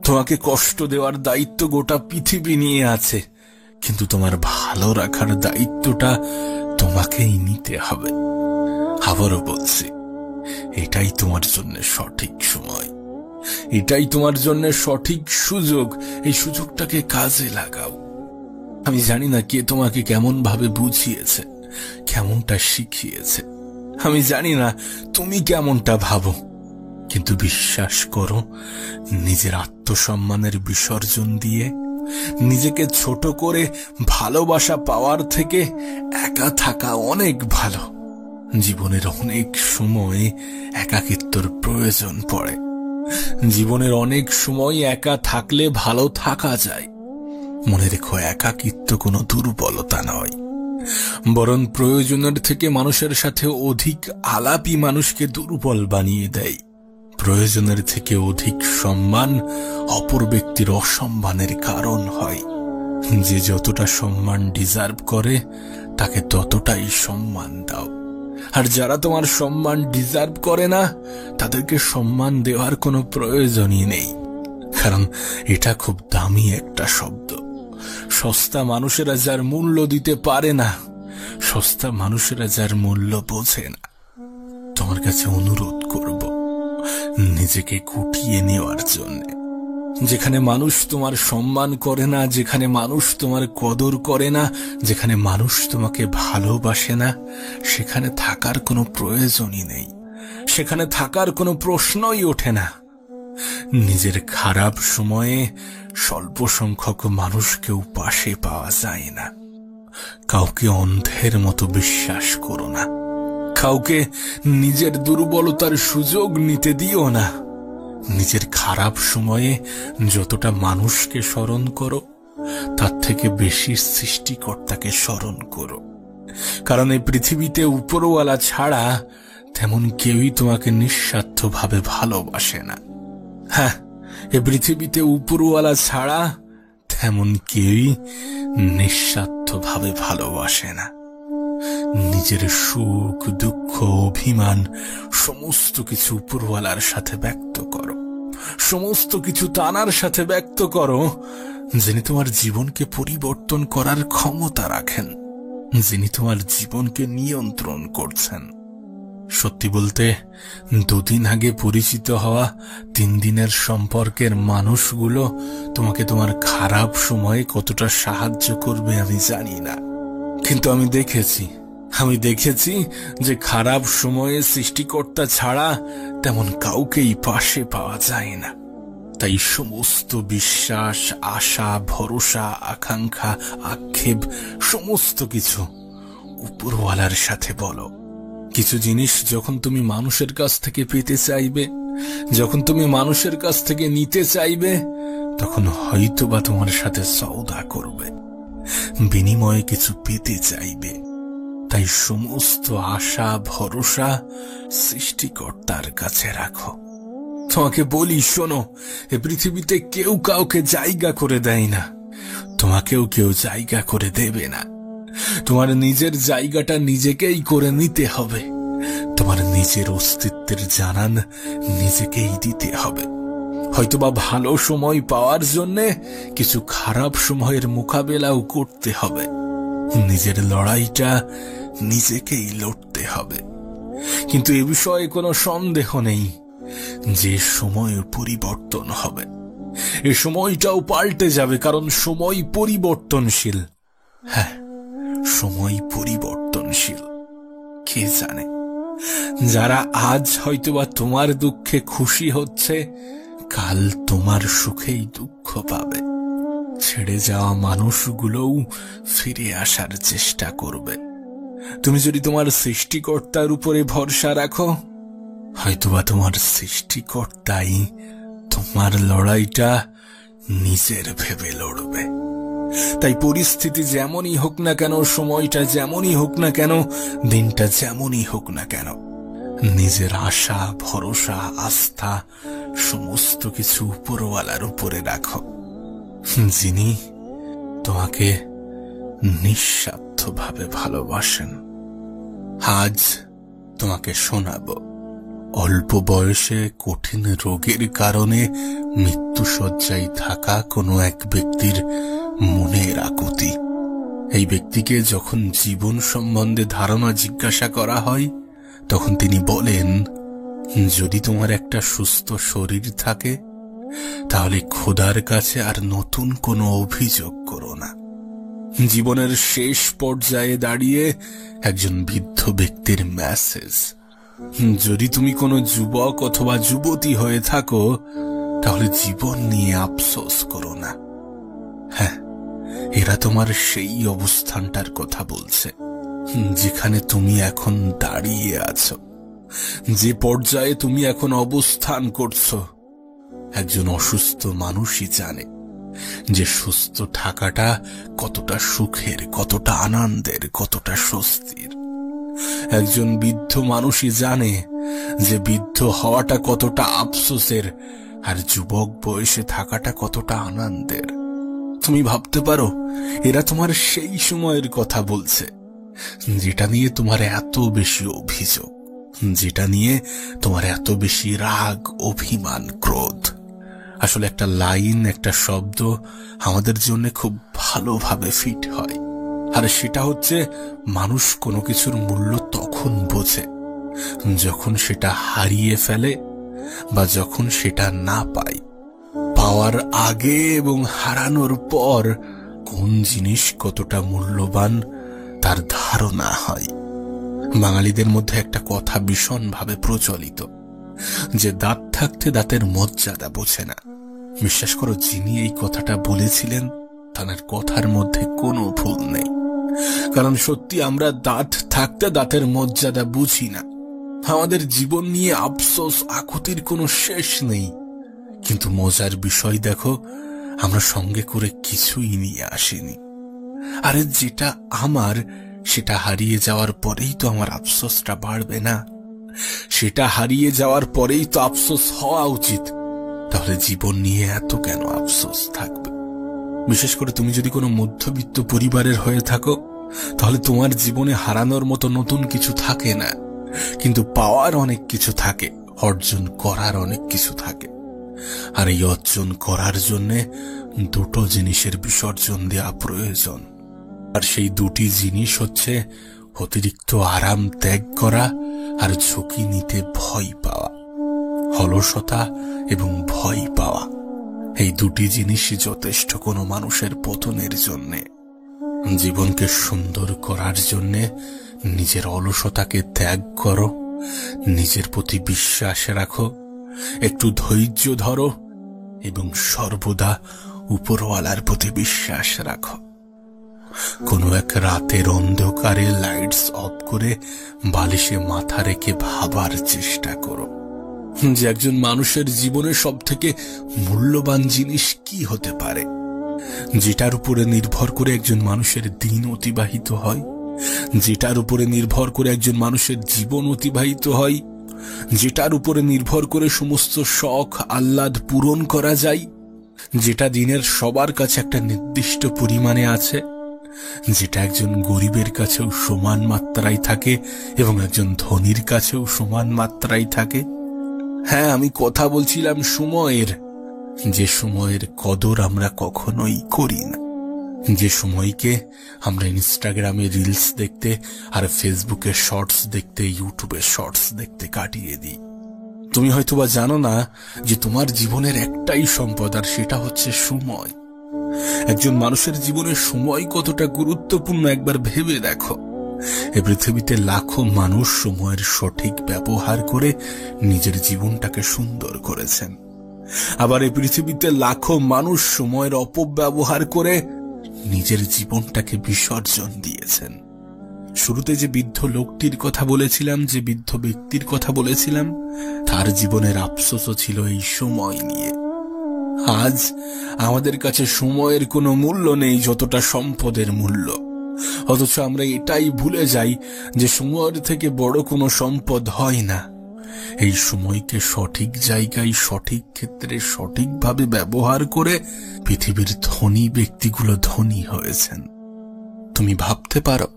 তোমাকে কষ্ট দেওয়ার দায়িত্ব গোটা পৃথিবী নিয়ে আছে, কিন্তু তোমার ভালো রাখার দায়িত্বটা তোমাকেই নিতে হবে। আবারও বলছি, এটাই তোমার জন্য সঠিক সময়, এটাই তোমার জন্য সঠিক সুযোগ। এই সুযোগটাকে কাজে লাগাও। আমি জানি না কে তোমাকে কেমন ভাবে বুঝিয়েছে, কেমনটা শিখিয়েছে। আমি জানি না তুমি কেমনটা ভাবো, কিন্তু বিশ্বাস করো, নিজের আত্মসম্মানের বিসর্জন দিয়ে নিজেকে ছোট করে ভালোবাসা পাওয়ার থেকে একা থাকা অনেক ভালো। জীবনের অনেক সময় একাকিত্বর প্রয়োজন পড়ে। জীবনের অনেক সময় একা থাকলে ভালো থাকা যায়। মনে রেখো, একাকিত্ব কোনো দুর্বলতা নয়, বরং প্রয়োজনের থেকে মানুষের সাথে অধিক আলাপই মানুষকে দুর্বল বানিয়ে দেয়। প্রয়োজনের থেকে অধিক সম্মান অপর ব্যক্তির অসম্মানের কারণ হয়। যে যতটা সম্মান ডিজার্ভ করে তাকে ততটাই সম্মান দাও, আর যারা তোমার সম্মান ডিজার্ভ করে না তাদেরকে সম্মান দেওয়ার কোনো প্রয়োজনই নেই। কারণ এটা খুব দামি একটা শব্দ। সস্তা মানুষেরা যার মূল্য দিতে পারে না, সস্তা মানুষেরা যার মূল্য বোঝে না। তোমার কাছে অনুরোধ করব, নিজেকে গুটিয়ে নেওয়ার জন্য। যেখানে মানুষ তোমার সম্মান করে না, যেখানে মানুষ তোমার কদর করে না, যেখানে মানুষ তোমাকে ভালোবাসে না, সেখানে থাকার কোনো প্রয়োজনই নেই, সেখানে থাকার কোনো প্রশ্নই ওঠে না। নিজের খারাপ সময়ে স্বল্প সংখ্যক মানুষকেও পাশে পাওয়া যায় না। কাউকে অন্ধের মতো বিশ্বাস করো না, কাউকে নিজের দুর্বলতার সুযোগ নিতে দিও না। নিজের খারাপ সময়ে যতটা মানুষকে স্মরণ করো, তার থেকে বেশি সৃষ্টিকর্তাকে স্মরণ করো। কারণ এই পৃথিবীতে উপরওয়ালা ছাড়া তেমন কেউই তোমাকে নিঃস্বার্থভাবে ভালোবাসে না। হ্যাঁ, এ পৃথিবীতে উপরওয়ালা ছাড়া তেমন কেউই নিঃস্বার্থভাবে ভালোবাসে না। নিজের সুখ, দুঃখ, অভিমান সমস্ত কিছু উপরওয়ালার সাথে ব্যক্ত করো, সমস্ত কিছু তানার সাথে ব্যক্ত করো, যিনি তোমার জীবনকে পরিবর্তন করার ক্ষমতা রাখেন। যিনি তোমার জীবনকে নিয়ন্ত্রণ করছেন। সত্যি বলতে 2 দিন আগে পরিচিত হওয়া 3 দিনের সম্পর্কের মানুষগুলো তোমাকে তোমার খারাপ সময়ে কতটা সাহায্য করবে আমি জানি না, কিন্তু আমি দেখেছি যে খারাপ সময়ে সৃষ্টিকর্তা ছাড়া তেমন কাউকেই পাশে পাওয়া যায় না। তাই সমস্ত বিশ্বাস, আশা, ভরসা, আকাঙ্ক্ষা, আক্ষেপ সমস্ত কিছু উপরওয়ালার সাথে বলো। কিছু জিনিস যখন তুমি মানুষের কাছ থেকে পেতে চাইবে, যখন তুমি মানুষের কাছ থেকে নিতে চাইবে, তখন হয়তোবা তোমার সাথে সওদা করবে, বিনিময়ে কিছু পেতে চাইবে। তাই সমস্ত আশা ভরসা সৃষ্টিকর্তার কাছে রাখো। তোমাকে বলি, শোনো, এ পৃথিবীতে কেউ কাউকে জায়গা করে দেয় না, তোমাকেও কেউ জায়গা করে দেবে না। তোমার নিজের জায়গাটা নিজেকেই করে নিতে হবে। তোমার নিজের অস্তিত্বের জানান নিজেকেই দিতে হবে। হয়তোবা ভালো সময় পাওয়ার জন্য কিছু খারাপ সময়ের মোকাবেলাও করতে হবে। নিজের লড়াইটা নিজেকেই লড়তে হবে। কিন্তু এ বিষয়ে কোনো সন্দেহ নেই যে সময় পরিবর্তন হবে, এ সময়টাও পাল্টে যাবে, কারণ সময় পরিবর্তনশীল। হ্যাঁ, সময় পরিবর্তনশীল। কে জানে, যারা আজ হয়তোবা তোমার দুঃখে খুশি হচ্ছে, কাল তোমার সুখেই দুঃখ পাবে। ছেড়ে যাওয়া মানুষগুলোও ফিরে আসার চেষ্টা করবে। তুমি যদি তোমার সৃষ্টিকর্তার উপরে ভরসা রাখো, হয়তোবা তোমার সৃষ্টিকর্তাই তোমার লড়াইটা নিজের ভেবে লড়বে। তাই পরিস্থিতি যেমনই হোক না কেন, সময়টা যেমনই হোক না কেন, দিনটা যেমনই হোক না কেন, নিজের আশা ভরসা আস্থা সমস্ত কিছু উপরওয়ালার উপরে রাখো, যিনি তোমাকে নিঃস্বার্থভাবে ভালোবাসেন। আজ তোমাকে শোনাবো অল্প বয়সে কঠিন রোগের কারণে মৃত্যুশয্যায় থাকা কোনো এক ব্যক্তির মনের আকুতি। এই ব্যক্তিকে যখন জীবন সম্বন্ধে ধারণা জিজ্ঞাসা করা হয়, তখন তিনি বলেন, যদি তোমার একটা সুস্থ শরীর থাকে, তাহলে খোদার কাছে আর নতুন কোনো অভিযোগ করো না। জীবনের শেষ পর্যায়ে দাঁড়িয়ে একজন বৃদ্ধ ব্যক্তির মেসেজ। যদি তুমি কোনো যুবক অথবা যুবতী হয়ে থাকো, তাহলে জীবন নিয়ে আফসোস করো না। হ্যাঁ, এরা তোমার সেই অবস্থানটার কথা বলছে যেখানে তুমি এখন দাঁড়িয়ে আছো, যে পর্যায়ে তুমি এখন অবস্থান করছো। একজন অসুস্থ মানুষই জানে যে সুস্থ থাকাটা কতটা সুখের, কতটা আনন্দের, কতটা স্বস্তির। একজন বৃদ্ধ মানুষই জানে যে বৃদ্ধ হওয়াটা কতটা আফসোসের, আর যুবক বয়সে থাকাটা কতটা আনন্দের। তুমি ভাবতে পারো, এরা তোমার সেই সময়ের কথা বলছে যেটা নিয়ে তোমার এত বেশি অভিযোগ, যেটা নিয়ে তোমার এত বেশি রাগ, অভিমান, ক্রোধ। আসলে একটা লাইন, একটা শব্দ আমাদের জন্য খুব ভালোভাবে ফিট হয়, আর সেটা হচ্ছে, মানুষ কোনো কিছুর মূল্য তখন বোঝে যখন সেটা হারিয়ে ফেলে বা যখন সেটা না পায়। পাওয়ার আগে এবং হারানোর পর কোন জিনিস কতটা মূল্যবান তার ধারণা হয়। বাঙালিদের মধ্যে একটা কথা ভীষণভাবে প্রচলিত, যে দাঁত থাকতে দাঁতের মর্যাদা বোঝে না। বিশ্বাস করো, যিনি এই কথাটা বলেছিলেন তার কথার মধ্যে কোনো ভুল নেই। কারণ সত্যি আমরা দাঁত থাকতে দাঁতের মর্যাদা বুঝি না। আমাদের জীবন নিয়ে আফসোস আকুতির কোনো শেষ নেই। কিন্তু মজার বিষয় দেখো, আমরা সঙ্গে করে কিছুই নিয়ে আসিনি। আরে যেটা আমার, সেটা হারিয়ে যাওয়ার পরেই তো আমার আফসোসটা বাড়বে না? সেটা হারিয়ে যাওয়ার পরেই তো আফসোস হওয়া উচিত। তাহলে জীবন নিয়ে এত কেন আফসোস থাকবে? বিশেষ করে তুমি যদি কোনো মধ্যবিত্ত পরিবারের হয়ে থাকো, তাহলে তোমার জীবনে হারানোর মতো নতুন কিছু থাকে না, কিন্তু পাওয়ার অনেক কিছু থাকে, অর্জন করার অনেক কিছু থাকে। আর এই অর্জন করার জন্য দুটো জিনিসের বিসর্জন দেওয়া প্রয়োজন। আর সেই দুটি জিনিস হচ্ছে অতিরিক্ত আরাম ত্যাগ করা আর ঝুঁকি নিতে ভয় পাওয়া। অলসতা এবং ভয় পাওয়া, এই দুটি জিনিসই যথেষ্ট কোনো মানুষের পতনের জন্যে। জীবনকে সুন্দর করার জন্যে নিজের অলসতাকে ত্যাগ করো, নিজের প্রতি বিশ্বাস রাখো, একটু ধৈর্য ধরো এবং সর্বদা উপরওয়ালার প্রতি বিশ্বাস রাখো। কোনো এক রাতের অন্ধকারে লাইটস অফ করে বালিশে মাথা রেখে ভাবার চেষ্টা করো যে একজন মানুষের জীবনে সব থেকে মূল্যবান জিনিস কি হতে পারে, যেটার উপরে নির্ভর করে একজন মানুষের দিন অতিবাহিত হয়, যেটার উপরে নির্ভর করে একজন মানুষের জীবন অতিবাহিত হয়, যেটার উপরে নির্ভর করে সমস্ত শখ আহ্লাদ পূরণ করা যায়, যেটা দিনের সবার কাছে একটা নির্দিষ্ট পরিমাণে আছে, যেটা একজন গরিবের কাছেও সমান মাত্রায় থাকে এবং একজন ধনীর কাছেও সমান মাত্রায় থাকে। হ্যাঁ, আমি কথা বলছিলাম সময়ের, যে সময়ের কদর আমরা কখনোই করি না, যে সময়কে আমরা ইনস্টাগ্রামে রিলস দেখতে আর ফেসবুকে শর্টস দেখতে, ইউটিউবে শর্টস দেখতে কাটিয়ে দিই। তুমি হয়তোবা জানো না যে তোমার জীবনের একটাই সম্পদ, আর সেটা হচ্ছে সময়। একজন মানুষের জীবনে সময় কতটা গুরুত্বপূর্ণ একবার ভেবে দেখো। এই পৃথিবীতে লাখো মানুষ সময়ের সঠিক ব্যবহার করে নিজের জীবনটাকে সুন্দর করেছেন, আবার এই পৃথিবীতে লাখো মানুষ সময়ের অপব্যবহার করে নিজের জীবনটাকে বিসর্জন দিয়েছেন। শুরুতে যে বৃদ্ধ লোকটির কথা বলেছিলাম, যে বৃদ্ধ ব্যক্তির কথা বলেছিলাম, তার জীবনের আফসোসও ছিল এই সময় নিয়ে। আজ আমাদের কাছে সময়ের কোনো মূল্য নেই যতটা সম্পদের মূল্য, অথচ আমরা এটাই ভুলে যাই যে সময়ের থেকে বড় কোনো সম্পদ হয় না। এই সময়কে সঠিক জায়গায়, সঠিক ক্ষেত্রে, সঠিকভাবে ব্যবহার করে পৃথিবীর ধনী ব্যক্তিগুলো ধনী হয়েছেন। তুমি ভাবতে পারো,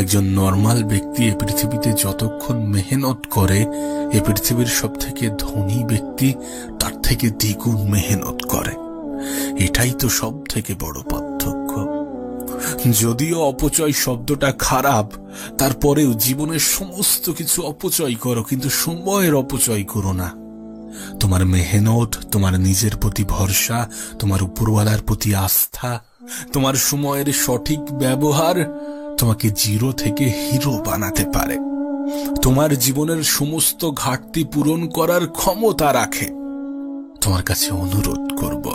একজন নরমাল ব্যক্তি এ পৃথিবীতে যতক্ষণ মেহনত করে, এ পৃথিবীর সব থেকে ধনী ব্যক্তি তার থেকে দ্বিগুণ মেহনত করে। এটাই তো সব থেকে বড় পার্থক্য। যদিও অপচয় শব্দটা খারাপ, তারপরেও জীবনের সমস্ত কিছু অপচয় করো, কিন্তু সময়ের অপচয় করো না। তোমার মেহনত, তোমার নিজের প্রতি ভরসা, তোমার উপরওয়ালার প্রতি আস্থা, তোমার সময়ের সঠিক ব্যবহার তোমাকে জিরো থেকে হিরো বানাতে পারে, তোমার জীবনের সমস্ত ঘাটতি পূরণ করার ক্ষমতা রাখে। তোমার কাছে অনুরোধ করব,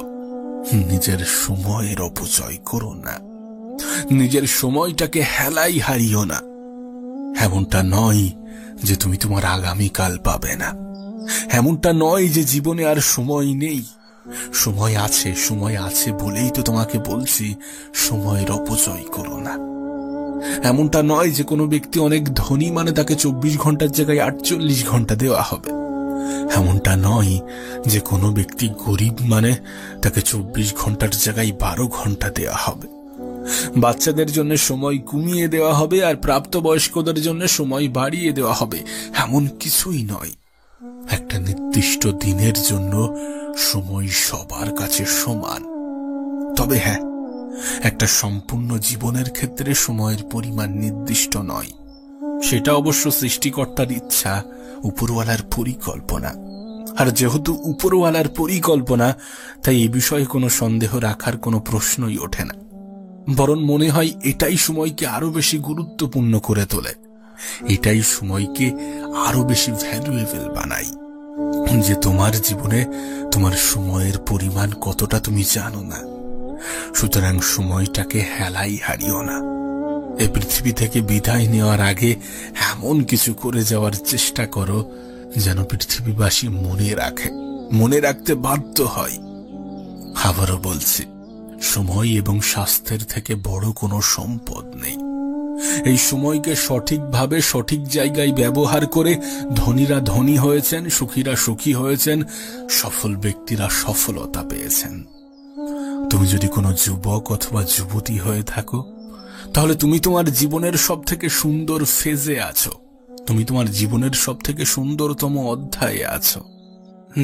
নিজের সময়ের অপচয় করো না, নিজের সময়টাকে হেলাই হারিও না। এমনটা নয় যে তুমি তোমার আগামীকাল পাবে না, এমনটা নয় যে জীবনে আর সময় নেই। সময় আছে, সময় আছে বলেই তো তোমাকে বলছি সময়ের অপচয় করো না। এমনটা নয় যে কোনো ব্যক্তি অনেক ধনী মানে তাকে 24 ঘন্টার জায়গায় 48 ঘন্টা দেওয়া হবে। এমনটা নয় যে কোনো ব্যক্তি গরিব মানে তাকে 24 ঘন্টার জায়গায় 12 ঘন্টা দেওয়া হবে। বাচ্চাদের জন্য সময় কমিয়ে দেওয়া হবে আর প্রাপ্তবয়স্কদের জন্য সময় বাড়িয়ে দেওয়া হবে, এমন কিছুই নয়। একটা নির্দিষ্ট দিনের জন্য সময় সবার কাছে সমান। তবে হ্যাঁ, একটা সম্পূর্ণ জীবনের ক্ষেত্রে সময়ের পরিমাণ নির্দিষ্ট নয়। সেটা অবশ্য সৃষ্টিকর্তার ইচ্ছা, উপরওয়ালার পরিকল্পনা। আর যেহেতু উপরওয়ালার পরিকল্পনা, তাই এ বিষয়ে কোনো সন্দেহ রাখার কোনো প্রশ্নই ওঠে না। বরং মনে হয় এটাই সময়কে আরো বেশি গুরুত্বপূর্ণ করে তোলে, এটাই সময়কে আরো বেশি ভ্যালুয়েবল বানায়। যে তোমার জীবনে তোমার সময়ের পরিমাণ কতটা তুমি জানো না, সুতরাং সময়টাকে হেলাই হারিও না। এই পৃথিবী থেকে বিদায় নেওয়ার আগে এমন কিছু করে যাওয়ার চেষ্টা করো যেন পৃথিবীবাসী মনে রাখে, মনে রাখতে বাধ্য হয়। আবারও বলছি, সময় এবং স্বাস্থ্যের থেকে বড় কোনো সম্পদ নেই। এই সময়কে সঠিকভাবে সঠিক জায়গায় ব্যবহার করে ধনীরা ধনী হয়েছেন, সুখীরা সুখী হয়েছেন, সফল ব্যক্তিরা সফলতা পেয়েছেন। তুমি যদি কোনো যুবক অথবা যুবতী হয়ে থাকো, তাহলে তুমি তোমার জীবনের সব থেকে সুন্দর ফেজে আছো, তুমি তোমার জীবনের সব থেকে সুন্দরতম অধ্যায়ে আছো,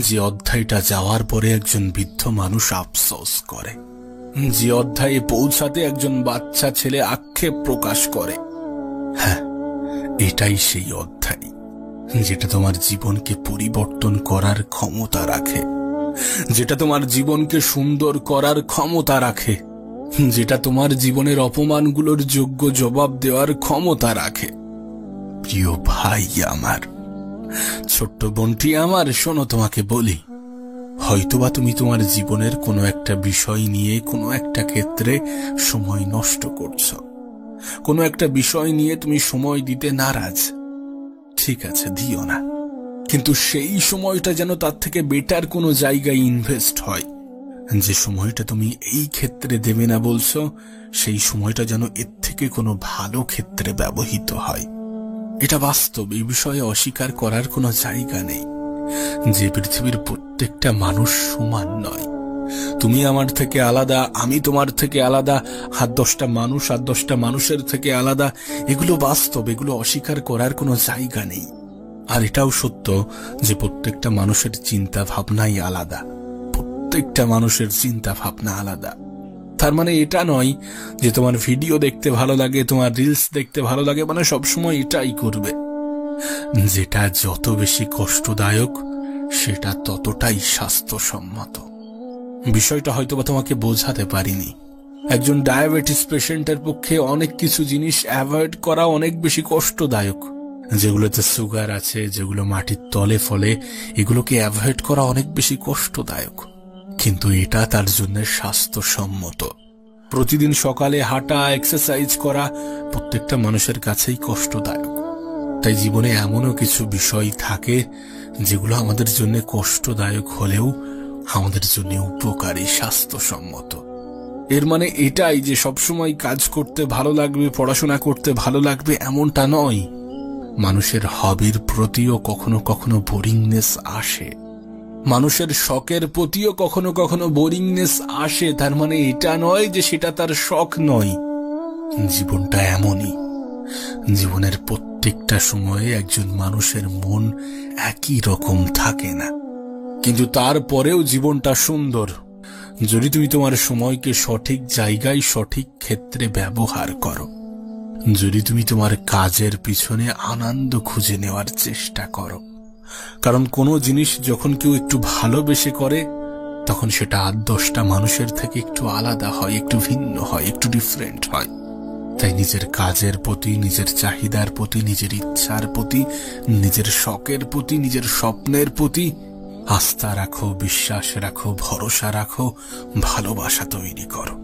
যে অধ্যায়টা যাওয়ার পরে একজন বৃদ্ধ মানুষ আফসোস করে যে অধ্যায়ে পৌঁছাতে একজন বাচ্চা ছেলে আক্ষেপ প্রকাশ করে। হ্যাঁ, এটাই সেই অধ্যায় যেটা তোমার জীবনকে পরিবর্তন করার ক্ষমতা রাখে, যেটা তোমার জীবনকে সুন্দর করার ক্ষমতা রাখে, যেটা তোমার জীবনের অপমানগুলোর যোগ্য জবাব দেওয়ার ক্ষমতা রাখে। প্রিয় ভাই আমার, ছোট্ট বোনটি আমার, শোনো তোমাকে বলি, হয়তোবা তুমি তোমার জীবনের কোনো একটা বিষয় নিয়ে কোনো একটা ক্ষেত্রে সময় নষ্ট করছো, কোনো একটা বিষয় নিয়ে তুমি সময় দিতে নারাজ। ঠিক আছে, দিও না, কিন্তু সেই সময়টা যেন তার থেকে বেটার কোনো জায়গায় ইনভেস্ট হয়। যে সময়টা তুমি এই ক্ষেত্রে দেবে না বলছো, সেই সময়টা যেন এর থেকে কোনো ভালো ক্ষেত্রে ব্যবহৃত হয়। এটা বাস্তব, এই বিষয়ে অস্বীকার করার কোনো জায়গা নেই যে পৃথিবীর প্রত্যেকটা মানুষ সমান নয়। তুমি আমার থেকে আলাদা, আমি তোমার থেকে আলাদা, আর 10টা মানুষ আর 10টা মানুষের থেকে আলাদা। এগুলো বাস্তব, এগুলো অস্বীকার করার কোনো জায়গা নেই। আর এটাও সত্য যে প্রত্যেকটা মানুষের চিন্তা ভাবনাই আলাদা, প্রত্যেকটা মানুষের চিন্তা ভাবনা আলাদা। তার মানে এটা নয় যে তোমার ভিডিও দেখতে ভালো লাগে, তোমার রিলস দেখতে ভালো লাগে মানে সবসময় এটাই করবে। যেটা যত বেশি কষ্টদায়ক সেটা ততটাই স্বাস্থ্যসম্মত। বিষয়টা হয়তোবা তোমাকে বোঝাতে পারিনি। একজন ডায়াবেটিস পেশেন্টের পক্ষে অনেক কিছু জিনিস অ্যাভয়েড করা অনেক বেশি কষ্টদায়ক। যেগুলোতে সুগার আছে, যেগুলো মাটির তলে ফলে, এগুলোকে অ্যাভয়েড করা অনেক বেশি কষ্টদায়ক, কিন্তু এটা তার জন্য স্বাস্থ্যসম্মত। প্রতিদিন সকালে হাঁটা, এক্সারসাইজ করা প্রত্যেকটা মানুষের কাছেই কষ্টদায়ক। তাই জীবনে এমনও কিছু বিষয় থাকে যেগুলো আমাদের জন্য কষ্টদায়ক হলেও আমাদের জন্য উপকারী, স্বাস্থ্যসম্মত। এর মানে এটাই যে সবসময় কাজ করতে ভালো লাগবে, পড়াশোনা করতে ভালো লাগবে এমনটা নয়। মানুষের হবির প্রতিও কখনো কখনো বোরিংনেস আসে, মানুষের শখের প্রতিও কখনো কখনো বোরিংনেস আসে। তার মানে এটা নয় যে সেটা তার শখ নয়। জীবনটা এমনই, জীবনের প্রত্যেকটা সময়ে একজন মানুষের মন একই রকম থাকে না, কিন্তু তারপরেও জীবনটা সুন্দর যদি তুমি তোমার সময়কে সঠিক জায়গায়, সঠিক ক্ষেত্রে ব্যবহার করো, যদি তুমি তোমার কাজের পিছনে আনন্দ খুঁজে নেওয়ার চেষ্টা করো। কারণ কোনো জিনিস যখন কেউ একটু ভালোবেসে করে তখন সেটা 8-10টা মানুষের থেকে একটু আলাদা হয়, একটু ভিন্ন হয়, একটু ডিফারেন্ট হয়। তাই নিজের কাজের প্রতি, নিজের চাহিদার প্রতি, নিজের ইচ্ছার প্রতি, নিজের শখের প্রতি, নিজের স্বপ্নের প্রতি আস্থা রাখো, বিশ্বাস রাখো, ভরসা রাখো, ভালোবাসা তৈরি করো।